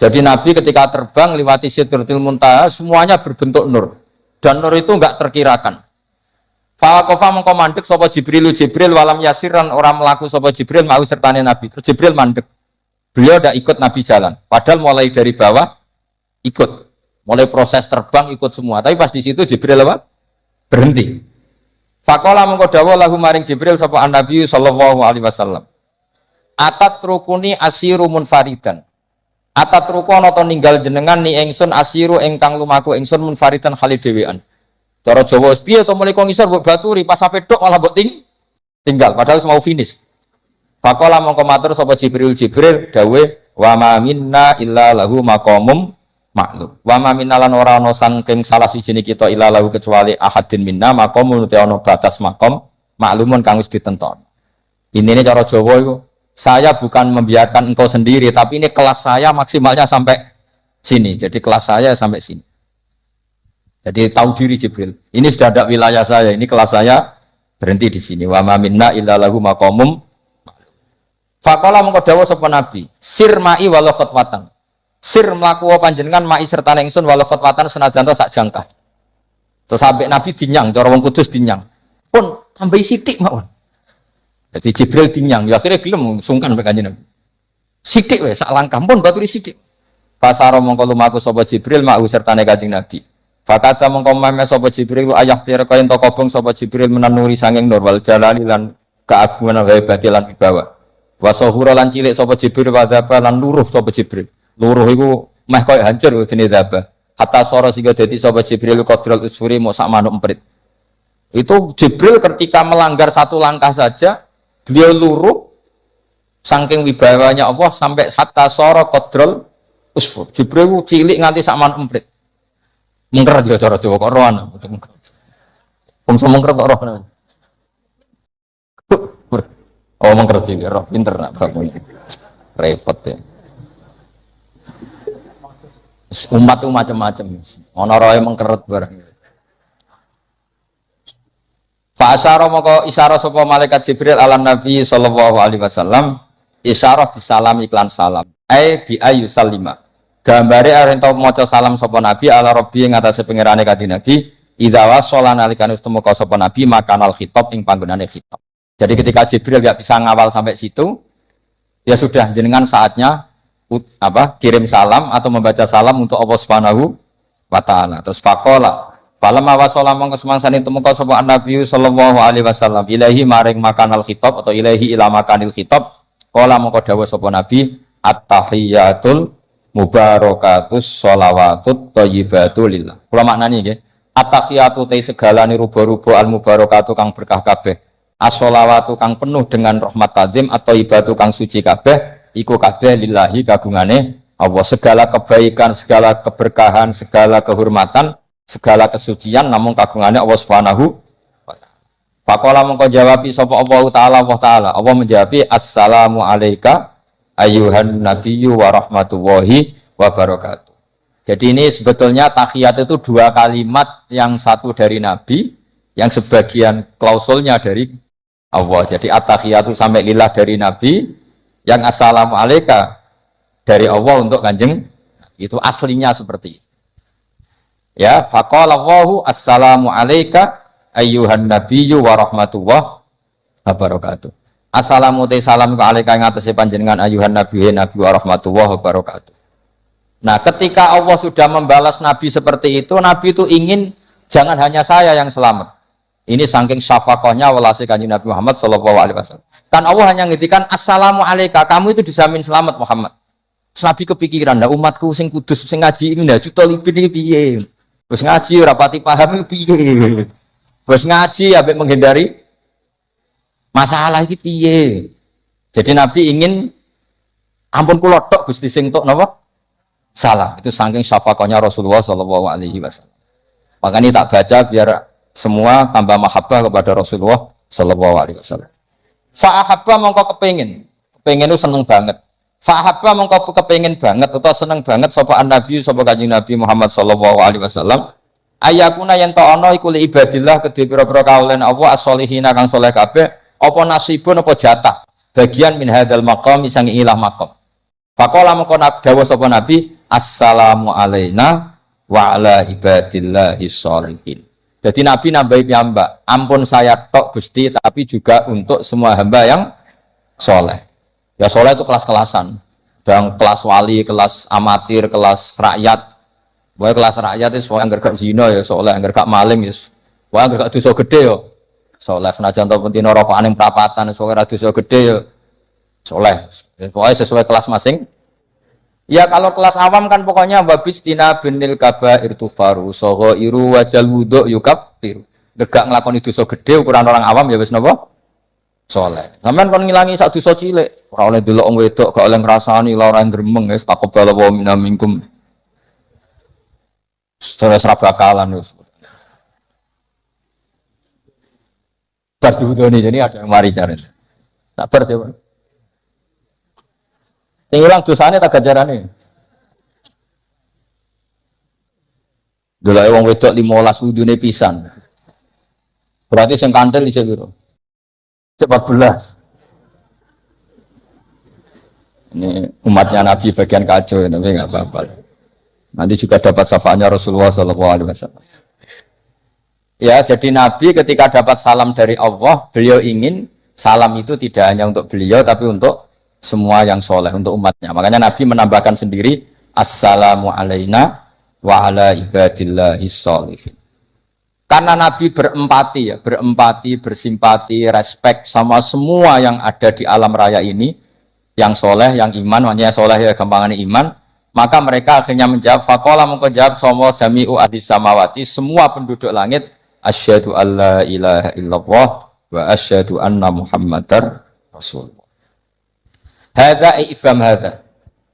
Jadi Nabi ketika terbang lewati Sidratul Muntaha semuanya berbentuk nur dan nur itu enggak terkirakan. Faqafa mengko mandek sapa Jibril walam yasiran orang melaku sapa Jibril mau sertane Nabi. Terus Jibril mandek. Beliau tidak ikut Nabi jalan. Padahal mulai dari bawah ikut. Mulai proses terbang ikut semua, tapi pas di situ Jibril apa? Berhenti. Faqala mengko dawuh lahu maring Jibril sapa Nabi sallallahu alaihi wasallam. Atat rukuni asiru munfaridan. Atat rukono to ninggal jenengan ni ingsun asiru ingkang lumaku ingsun munfaridan khalid dhewean. Cara Jawa piye to mulai kok ngisor mbok baturi pas sampe tok malah mbok tinggal padahal mau finish. Faqala mengko matur sapa Jibril dawuh wa ma minna illa lahu maqamum maklum. Wa ma minnalan ora ana saking salah sijine kita ila lahu kecuali ahadin minna maqamun te ana batas maqam maklumun kang wis ditenton. Inine cara Jawa iku saya bukan membiarkan engkau sendiri tapi ini kelas saya maksimalnya sampai sini. Jadi kelas saya sampai sini. Jadi tahu diri Jibril. Ini sudah ada wilayah saya, ini kelas saya berhenti di sini. Wa ma minna illa lahu maqamum maklum. Faqala mengko dawuh sapa Nabi, sir ma'i walau khatwatan. Sir mlaku panjenengan ma'i serta ingsun walau khotwatan senajan to sak jangkah. Terus sampai Nabi dinyang, cara wong Kudus dinyang. Pun tambahi sithik mawon. Jadi Jibril dinyang, ya akhirnya gelem sungkan mek Kanjeng Nabi. Sithik wae sak langkah pun baturi sithik. Fasara mongko lumaku sapa Jibril ma'u sertane Kanjeng Nabi. Fakata mongko meme sapa Jibril ayah tira kaya ento kobong sapa Jibril menanuri sanging nur wal jalali lan keagungan hebate lan wibawa. Wasahura lan cilik sapa Jibril wadaba lan luruh sapa Jibril. Luruh iku meh koyo hancur jenenge daba. Hatta sora sehingga dadi sapa Jibril qadrul usfuri mau sak manuk emprit. Itu Jibril ketika melanggar satu langkah saja beliau luruh saking wibawanya Allah sampai hatta sora qadrul usfur. Jibril cilik nganti sak manuk emprit. Mengker ya cara Jawa kok rohan. Wong mengker kok roh. Oh mengker cilik roh pinter nak bapak. Repot ya. Umat itu macam-macam. Ana roe mengkeret barang. Fa asyara maka isyarah sapa malaikat Jibril ala Nabi sallallahu alaihi wasallam isyarah bisalam iklan salam. Bi ayu salima. Gambare arep ento maca salam sapa Nabi ala Rabbi ing atase pangerane Kanjeng Nabi idza wasala nalikane wis temeka sapa Nabi makanal khitab ing panggonane khitab. Jadi ketika Jibril enggak bisa ngawal sampai situ ya sudah jenengan saatnya kirim salam atau membaca salam untuk Allah Subhanahu wa taala. Terus faqala falamma wasala mongko semangsane temeka sapa Nabi sallallahu alaihi wasallam ilahi maring makanal khitab atau ilahi ila makanil khitab qala mongko dawuh sapa Nabi at-tahiyatul mubarakatus sholawatut thayyibatu lillah. Kula maknani nggih. At-tahiyatu te segalane ruba-ruba al-mubarakatu kang berkah kabeh. As-sholawatu kang penuh dengan rahmat tazim atau ibatu kang suci kabeh. Iku kabeh lillahi kagungane Allah. Segala kebaikan, segala keberkahan, segala kehormatan, segala kesucian namun kagungane Allah Subhanahu wa taala. Faqala mongko jawabi sapa Allah taala. Allah menjawabi assalamu alayka ayyuhan nabiyyu wa rahmatullahi wa barakatuh. Jadi ini sebetulnya tahiyat itu dua kalimat, yang satu dari Nabi, yang sebagian klausulnya dari Allah. Jadi at-tahiyatu sampai lillah dari Nabi, yang assalamu alayka dari Allah untuk Kanjeng. Itu aslinya seperti itu. Ya, faqala Allahu assalamu alayka ayyuhan nabiyyu wa rahmatullahi wa barakatuh. Assalamu te salam ka alaika ing atase panjenengan ayuhan nabi wa rahmatullahi wabarakatuh. Nah, ketika Allah sudah membalas Nabi seperti itu, Nabi itu ingin jangan hanya saya yang selamat. Ini saking syafaqahnya welase Kanjeng Nabi Muhammad sallallahu alaihi wasallam. Kan Allah hanya ngintikan assalamu alayka, kamu itu dijamin selamat Muhammad. Terus Nabi kepikiran, nah umatku sing kudus sing ngaji ini ndak juta libin iki piye? Terus ngaji ora pati paham iki piye? Wis ngaji ambek menghindari masalah iki piye. Jadi Nabi ingin ampun kula tok Gusti sing tok napa? Salah. Itu saking syafaqahnya Rasulullah sallallahu alaihi wasallam. Makanya tak baca biar semua tambah mahabbah kepada Rasulullah sallallahu alaihi wasallam. Fa ahabba mongko kepengin itu seneng banget. Fa ahabba mongko kepengin banget utawa seneng banget sapa Nabi sapa Kanjeng Nabi Muhammad sallallahu alaihi wasallam. Ayakuna yen ta ana iku li ibadillah kedhe pira-pira kaulen Allah as-solihina kang saleh kabeh apa nasibun apa jatah bagian min hadzal maqam sang ilah maqam. Faqala mongko dawuh sapa Nabi assalamu alaina wa ala ibadillahi sholihin. Jadi Nabi nambahi piyambak, ampun saya tok Gusti tapi juga untuk semua hamba yang soleh. Ya soleh itu kelas-kelasan. Dan kelas wali, kelas amatir, kelas rakyat. Pokoknya kelas rakyat itu soalnya enggak zina ya soleh, enggak maling ya. Pokoknya enggak dosa gede ya. Soleh senajan to pentino rokokan ning prapatan soalnya dosa gede ya. Soleh. Pokoknya sesuai kelas masing. Ya kalau kelas awam kan pokoknya wabistina binil kabair tufaru soghairu wajal wudu yukaffiru. Gak nglakoni dosa gede ukuran orang awam ya wis napa? Saleh. Sampeyan kon ngilangi sak dosa cilik, ora oleh delok wong wedok, gak oleh ngrasani lara gremeng wis taqabbal wa minna minkum. Terus ra bakalan wis. Bar diwudoni jadi ada yang mari cari. Tak bar coba. Hilang dosanya tak gajarane. Delok wong wedok 15 wudune pisan. Berarti sing kanthil iki piro? 14. Ini umatnya Nabi bagian kacau tapi enggak apa-apa. Nanti juga dapat syafaatnya Rasulullah sallallahu alaihi wasallam. Ya, jadi Nabi ketika dapat salam dari Allah, beliau ingin salam itu tidak hanya untuk beliau tapi untuk semua yang soleh, untuk umatnya. Makanya Nabi menambahkan sendiri assalamu alaina wa ala ibadillahi sholihin. Karena Nabi berempati, bersimpati, respect sama semua yang ada di alam raya ini, yang soleh, yang iman, makanya soleh ya gampangannya iman, maka mereka akhirnya menjawab faqala mengko jawab sama jami'u ahlis samawati, semua penduduk langit, asyhadu alla ilaha illallah wa asyhadu anna muhammadar rasulullah. Hadza ifham hadza.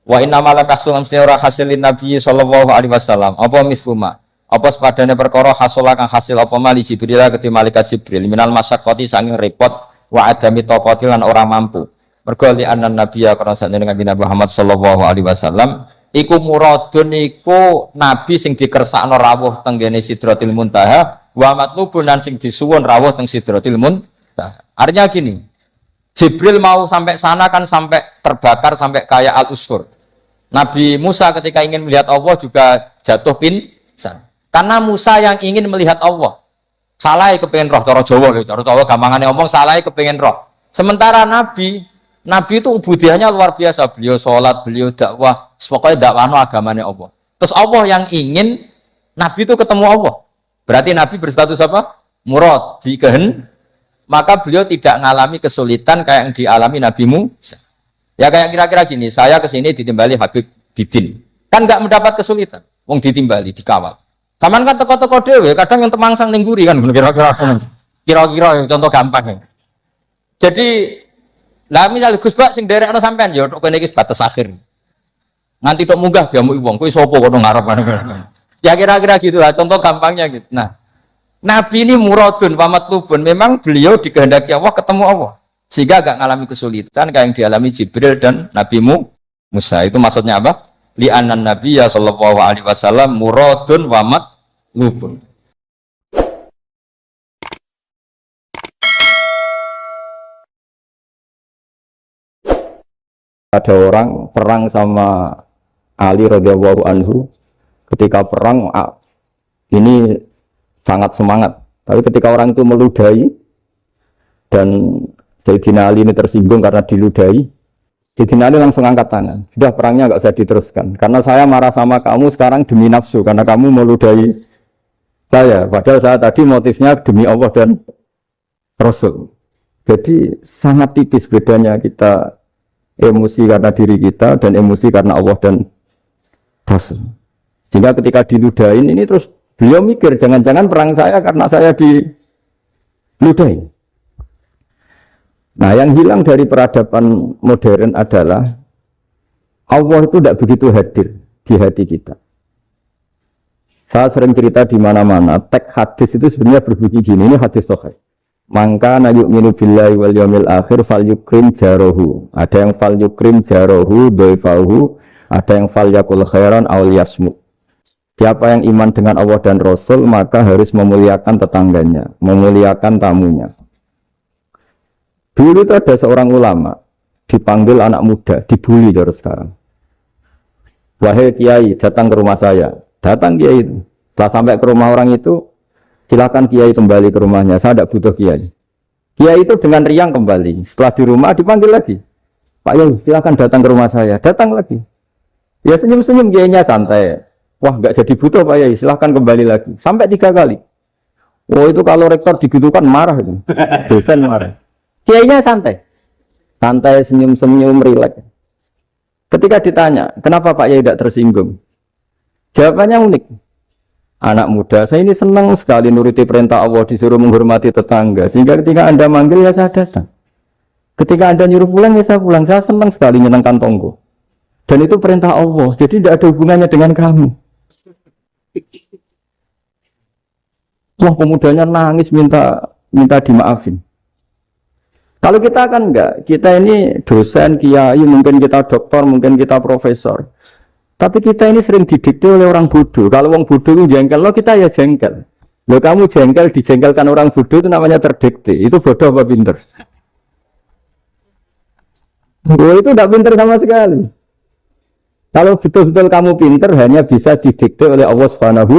Wa inna ma lam yahsul amsira hasilin nabi sallallahu alaihi wasallam. Apa misluma? Apa sepadane perkara hasil kang hasil apa mali Jibril ketika malaikat Jibril minal masyaqqati sanging repot wa adami taqati lan ora mampu. Mergo li anna nabiyya kana sakjane Nabi Muhammad sallallahu alaihi wasallam iku muradun iku nabi sing dikersakno rawuh teng ngene Sidratil Muntaha wa matlubun lan sing disuwun rawuh teng Sidratil Muntaha. Artinya gini, Jibril mau sampai sana kan sampai terbakar sampai kayak al-usfur. Nabi Musa ketika ingin melihat Allah juga jatuh pingsan. Karena Musa yang ingin melihat Allah. Salah kepengen roh cara Jawa, cara Jawa gampangane omong salah kepengen roh. Sementara Nabi itu ubudiahnya luar biasa. Beliau sholat, beliau dakwah, pokoknya dakwahno agamanya Allah. Terus Allah yang ingin Nabi itu ketemu Allah. Berarti Nabi berstatus apa? Murad, dikehen. Maka beliau tidak mengalami kesulitan kayak yang dialami Nabi Musa. Ya kayak kira-kira gini, saya kesini ditimbali Habib Bidin. Kan nggak mendapat kesulitan. Wong ditimbali, dikawal. Saman kan teko-teko dewe, kadang yang temangsang ningguri kan, kira-kira contoh gampang. Jadi, lah misalnya Gus Bak sing derekno sampean ya tok kene iki batas akhir. Nganti tok munggah diamuki wong, kowe sapa kok ngarep. Ya kira-kira gitulah contoh gampangnya gitu. Nah, Nabi ini muradun wa matlubun, memang beliau dikehendaki Allah ketemu Allah. Sehingga agak mengalami kesulitan kayak yang dialami Jibril dan Nabi Musa. Itu maksudnya apa? Li'anan nabiyya sallallahu alaihi wasallam muradun wa matlubun. Ada orang perang sama Ali radhiyallahu anhu. Ketika perang ini sangat semangat. Tapi ketika orang itu meludahi dan Sayyidina Ali ini tersinggung karena diludahi, Sayyidina Ali langsung angkat tangan. Sudah perangnya nggak usah diteruskan. Karena saya marah sama kamu sekarang demi nafsu. Karena kamu meludahi saya. Padahal saya tadi motifnya demi Allah dan Rasul. Jadi sangat tipis bedanya kita emosi karena diri kita dan emosi karena Allah dan Rasul. Sehingga ketika diludahin ini terus beliau mikir jangan-jangan perang saya karena saya ludahi. Nah, yang hilang dari peradaban modern adalah Allah itu tidak begitu hadir di hati kita. Saya sering cerita di mana-mana, teks hadis itu sebenarnya berbunyi gini, ini hadis sahih. Mangka na yu'minu billahi wal yawmil akhir fal yukrim jarohu. Ada yang fal yukrim jarohu doifahu, ada yang fal yakul khairan aw yasmu. Siapa yang iman dengan Allah dan Rasul maka harus memuliakan tetangganya, memuliakan tamunya. Dulu itu ada seorang ulama dipanggil anak muda, dibully dari sekarang. Wahai kiai, datang ke rumah saya. Datang kiai itu. Setelah sampai ke rumah orang itu, silakan kiai kembali ke rumahnya. Saya tidak butuh kiai. Kiai itu dengan riang kembali. Setelah di rumah dipanggil lagi. Pak Yai, silakan datang ke rumah saya. Datang lagi. Ya senyum-senyum kiainya santai. Wah, nggak jadi butuh Pak Yai. Silakan kembali lagi. Sampai 3 kali. Oh itu kalau rektor digitukan marah itu. Dosen marah. Kiainya santai. Santai, senyum-senyum, rileks. Ketika ditanya, kenapa Pak Yai tidak tersinggung? Jawabannya unik. Anak muda, saya ini senang sekali nuruti perintah Allah, disuruh menghormati tetangga. Sehingga ketika Anda manggil, ya saya datang. Ketika Anda nyuruh pulang, ya saya pulang. Saya senang sekali nyenangkan tonggo. Dan itu perintah Allah, jadi tidak ada hubungannya dengan kamu. Wah, pemudanya nangis minta dimaafin. Kalau kita kan enggak, kita ini dosen, kiai, mungkin kita doktor, mungkin kita profesor. Tapi kita ini sering didikte oleh orang bodoh. Kalau orang bodoh itu jengkel, lo kita ya jengkel. Lo kamu jengkel, dijengkelkan orang bodoh itu namanya terdikte. Itu bodoh apa pinter? Oh, itu tidak pinter sama sekali. Kalau betul-betul kamu pinter, hanya bisa didikte oleh Allah Subhanahu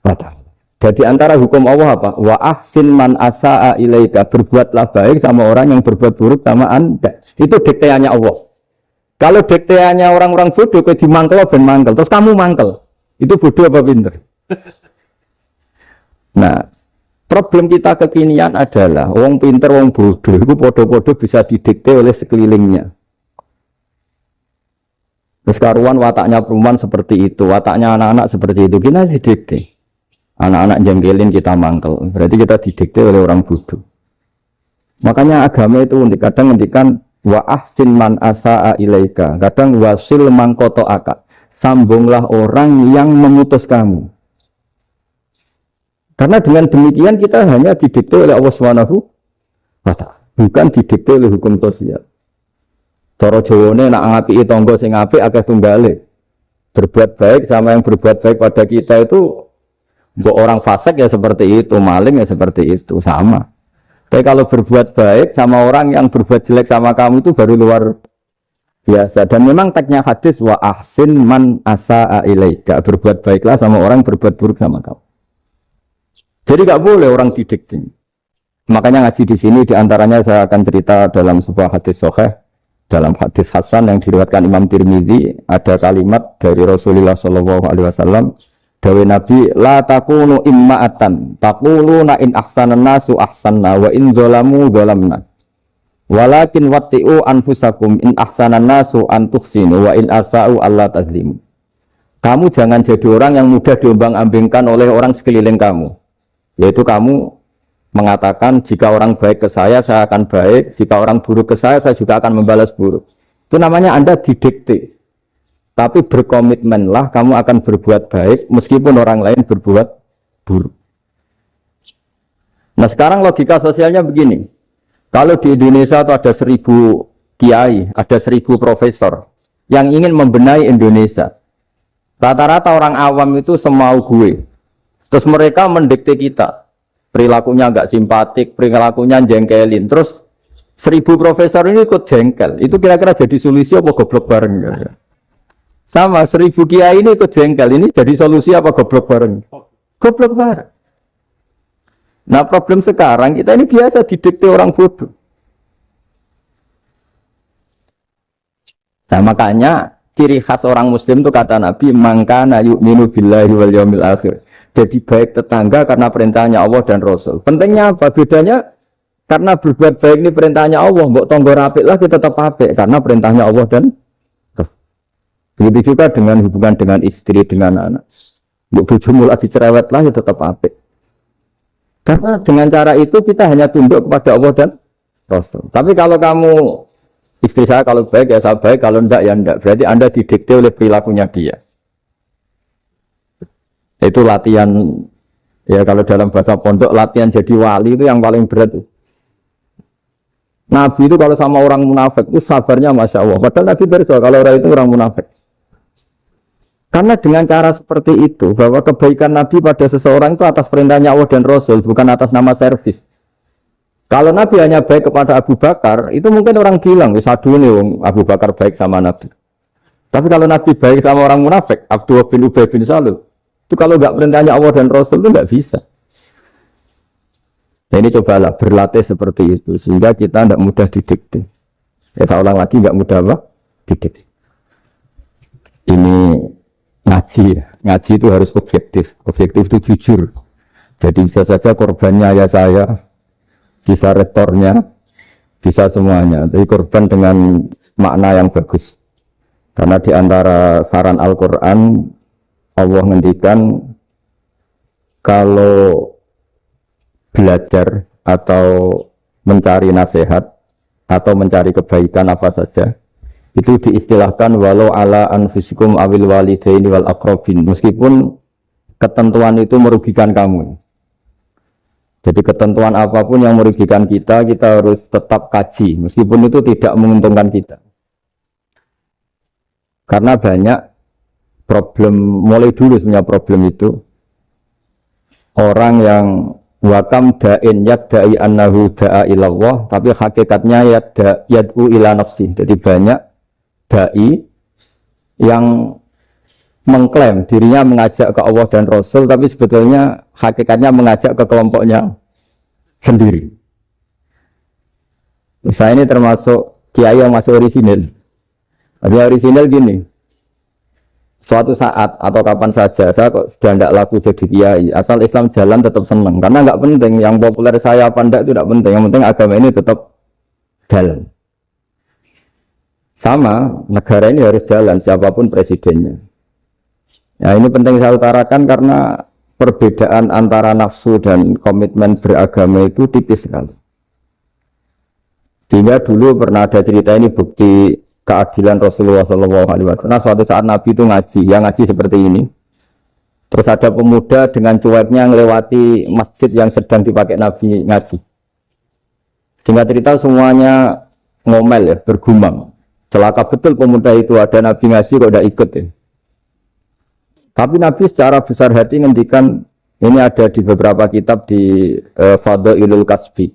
wa Ta'ala. Jadi antara hukum Allah apa? Wa ahsin man asa'a ilaika, berbuatlah baik sama orang yang berbuat buruk sama Anda. Itu dikteannya Allah. Kalau dikteannya orang-orang bodoh, kayak dimangkel ben mangkel, terus kamu mangkel. Itu bodoh apa pinter? Nah, problem kita kekinian adalah wong pinter, wong bodoh itu bodoh-bodoh bisa didikte oleh sekelilingnya. Terus karuan wataknya perempuan seperti itu, wataknya anak-anak seperti itu, kita didikte. Anak-anak jengkelin kita mangkel, berarti kita didikte oleh orang bodoh. Makanya agama itu unik, kadang ngendikan wa ahsin man asa'a ilaika, kadang wasil man qata'aka, sambunglah orang yang memutus kamu. Karena dengan demikian kita hanya didikte oleh Allah Subhanahu wa Ta'ala, bukan didikte oleh hukum sosial. Cara Jawane nak ngapiki tangga sing apik akeh tunggale. Berbuat baik sama yang berbuat baik pada kita itu, mbok orang fasik ya seperti itu, maling ya seperti itu, sama. Tapi kalau berbuat baik sama orang yang berbuat jelek sama kamu itu baru luar biasa. Dan memang teksnya hadis wa ahsin man asa'a ilaika, berbuat baiklah sama orang berbuat buruk sama kamu. Jadi nggak boleh orang didikte. Makanya ngaji di sini diantaranya saya akan cerita dalam sebuah hadis sahih, dalam hadis hasan yang diriwayatkan Imam Tirmidzi, ada kalimat dari Rasulullah SAW. Dawe Nabi, la takunu imma'atan, taquluna in ahsanan nasu ahsanna, wa in zolamu zolamna. Walakin watti'u anfusakum in ahsanan nasu antuhsinu, wa in asa'u Allah tazlimu. Kamu jangan jadi orang yang mudah diombang-ambingkan oleh orang sekeliling kamu. Yaitu kamu mengatakan, jika orang baik ke saya akan baik, jika orang buruk ke saya juga akan membalas buruk. Itu namanya Anda didikte. Tapi berkomitmenlah kamu akan berbuat baik meskipun orang lain berbuat buruk. Nah sekarang logika sosialnya begini. Kalau di Indonesia itu ada 1000 kiai, ada 1000 profesor yang ingin membenahi Indonesia. Rata-rata orang awam itu semau gue. Terus mereka mendikte kita. Perilakunya enggak simpatik, perilakunya jengkelin. Terus 1000 profesor ini ikut jengkel. Itu kira-kira jadi solusi apa goblok bareng ya? Sama 1000 kiai ini ikut jengkel, ini jadi solusi apa goblok bareng? Goblok bareng. Nah problem sekarang kita ini biasa didikte orang bodoh. Nah makanya ciri khas orang muslim itu kata Nabi, mangkana yu'minu billahi wal yawmil akhir. Jadi baik tetangga karena perintahnya Allah dan Rasul. Pentingnya apa? Bedanya karena berbuat baik ini perintahnya Allah, mbok tonggo apik lah kita tetap apik karena perintahnya Allah dan Rasul. Begitu juga dengan hubungan dengan istri, dengan anak. Mbok bojomu lagi cerewet lah ya tetap apik. Karena dengan cara itu kita hanya tunduk kepada Allah dan Rasul. Tapi kalau kamu, istri saya kalau baik ya saya baik, kalau enggak ya enggak. Berarti Anda didikte oleh perilakunya dia. Itu latihan, ya kalau dalam bahasa pondok, latihan jadi wali itu yang paling berat. Nabi itu kalau sama orang munafik itu sabarnya Masya Allah. Padahal Nabi berdoa kalau orang itu orang munafik. Karena dengan cara seperti itu, bahwa kebaikan Nabi pada seseorang itu atas perintahnya Allah dan Rasul, bukan atas nama servis. Kalau Nabi hanya baik kepada Abu Bakar, itu mungkin orang bilang, sadu nih Abu Bakar baik sama Nabi. Tapi kalau Nabi baik sama orang munafik, Abdullah bin Ubay bin Salul, itu kalau nggak perintahnya Allah dan Rasul itu nggak bisa. Nah, ini cobalah berlatih seperti itu sehingga kita tidak mudah didikte. Ya saya ulang lagi nggak mudah apa? Didikte. Ini ngaji, ngaji itu harus objektif. Objektif itu jujur. Jadi bisa saja korbannya ya saya, bisa rektornya, bisa semuanya. Tapi korban dengan makna yang bagus. Karena di antara saran Al-Quran Allah ngendikan kalau belajar atau mencari nasihat atau mencari kebaikan apa saja itu diistilahkan walau ala anfusikum awil walidaini wal aqrabin, meskipun ketentuan itu merugikan kamu. Jadi ketentuan apapun yang merugikan kita harus tetap kaji meskipun itu tidak menguntungkan kita. Karena banyak problem, mulai dulu sebenarnya problem itu orang yang wakam da'in yadda'i annahu da'a ilallah tapi hakikatnya yad'u ila nafsi. Jadi banyak da'i yang mengklaim dirinya mengajak ke Allah dan Rasul tapi sebetulnya hakikatnya mengajak ke kelompoknya sendiri. Misalnya ini termasuk kiai yang masih orisinil. Ada orisinil gini, suatu saat atau kapan saja saya kok sudah tidak laku jadi kiai asal Islam jalan tetap senang karena nggak penting yang populer saya apa enggak itu tidak penting, yang penting agama ini tetap jalan. Sama negara ini harus jalan siapapun presidennya. Ya ini penting saya utarakan karena perbedaan antara nafsu dan komitmen beragama itu tipis sekali. Sehingga dulu pernah ada cerita ini bukti keadilan Rasulullah SAW. Nah, suatu saat Nabi itu ngaji, yang ngaji seperti ini. Terus ada pemuda dengan cueknya melewati masjid yang sedang dipakai Nabi ngaji. Sehingga cerita semuanya ngomel ya, bergumam. Celaka betul pemuda itu, ada Nabi ngaji kok tidak ikut ya. Tapi Nabi secara besar hati ngendikan, ini ada di beberapa kitab di Fadhailul Kasbi,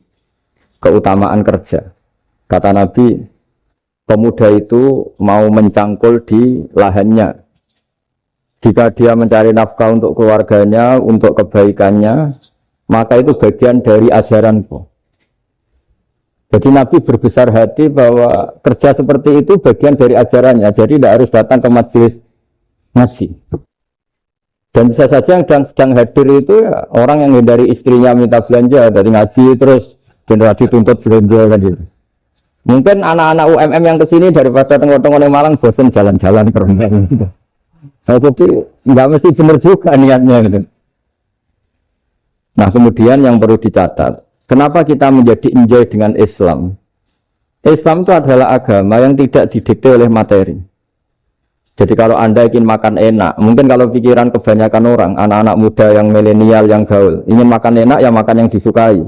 keutamaan kerja. Kata Nabi, pemuda itu mau mencangkul di lahannya. Jika dia mencari nafkah untuk keluarganya, untuk kebaikannya, maka itu bagian dari ajaranku. Jadi Nabi berbesar hati bahwa kerja seperti itu bagian dari ajarannya. Jadi tidak harus datang ke majelis ngaji. Dan bisa saja yang sedang hadir itu ya, orang yang dari istrinya minta belanja dari ngaji terus benar dituntut belanja kan gitu. Mungkin anak-anak UMM yang kesini daripada tengok-tengok di Malang bosan jalan-jalan ke rumah. Nah, jadi nggak mesti benar juga niatnya gitu. Nah kemudian yang perlu dicatat, kenapa kita menjadi enjoy dengan Islam? Islam itu adalah agama yang tidak didikte oleh materi. Jadi kalau Anda ingin makan enak, mungkin kalau pikiran kebanyakan orang, anak-anak muda yang milenial, yang gaul, ingin makan enak ya makan yang disukai.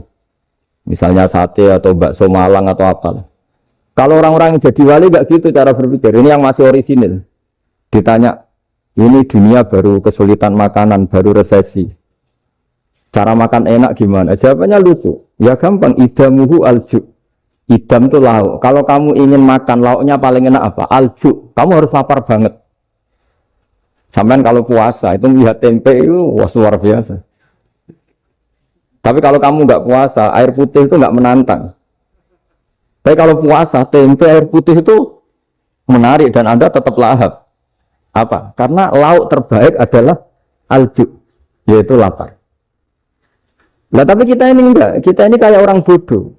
Misalnya sate atau bakso Malang atau apa. Kalau orang-orang yang jadi wali gak gitu cara berpikir. Ini yang masih orisinil. Ditanya, ini dunia baru kesulitan makanan, baru resesi. Cara makan enak gimana? Jawabannya lucu. Ya gampang, idamuhu alju. Idam itu lauk. Kalau kamu ingin makan lauknya paling enak apa? Alju. Kamu harus lapar banget. Sampai kalau puasa, itu melihat tempe itu wah, luar biasa. Tapi kalau kamu nggak puasa, air putih itu nggak menantang. Tapi kalau puasa, tempe, air putih itu menarik dan Anda tetap lahap. Apa? Karena lauk terbaik adalah alju, yaitu lapar. Nah tapi kita ini enggak, kita ini kayak orang bodoh.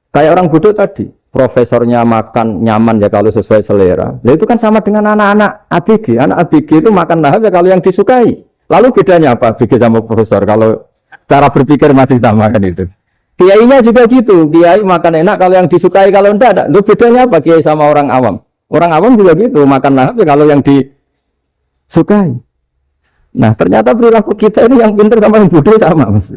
Kayak orang bodoh tadi, profesornya makan nyaman ya kalau sesuai selera. Nah itu kan sama dengan anak-anak ABG. Anak ABG itu makan lahap ya kalau yang disukai. Lalu bedanya apa? ABG sama profesor. Kalau Cara berpikir masih sama kan itu. Kiainya juga gitu, kiai makan enak kalau yang disukai, kalau enggak ada. Lu bedanya apa kiai sama orang awam? Orang awam juga gitu, makan lahap kalau yang disukai. Nah ternyata perilaku kita ini yang pintar sama yang bodoh sama mas.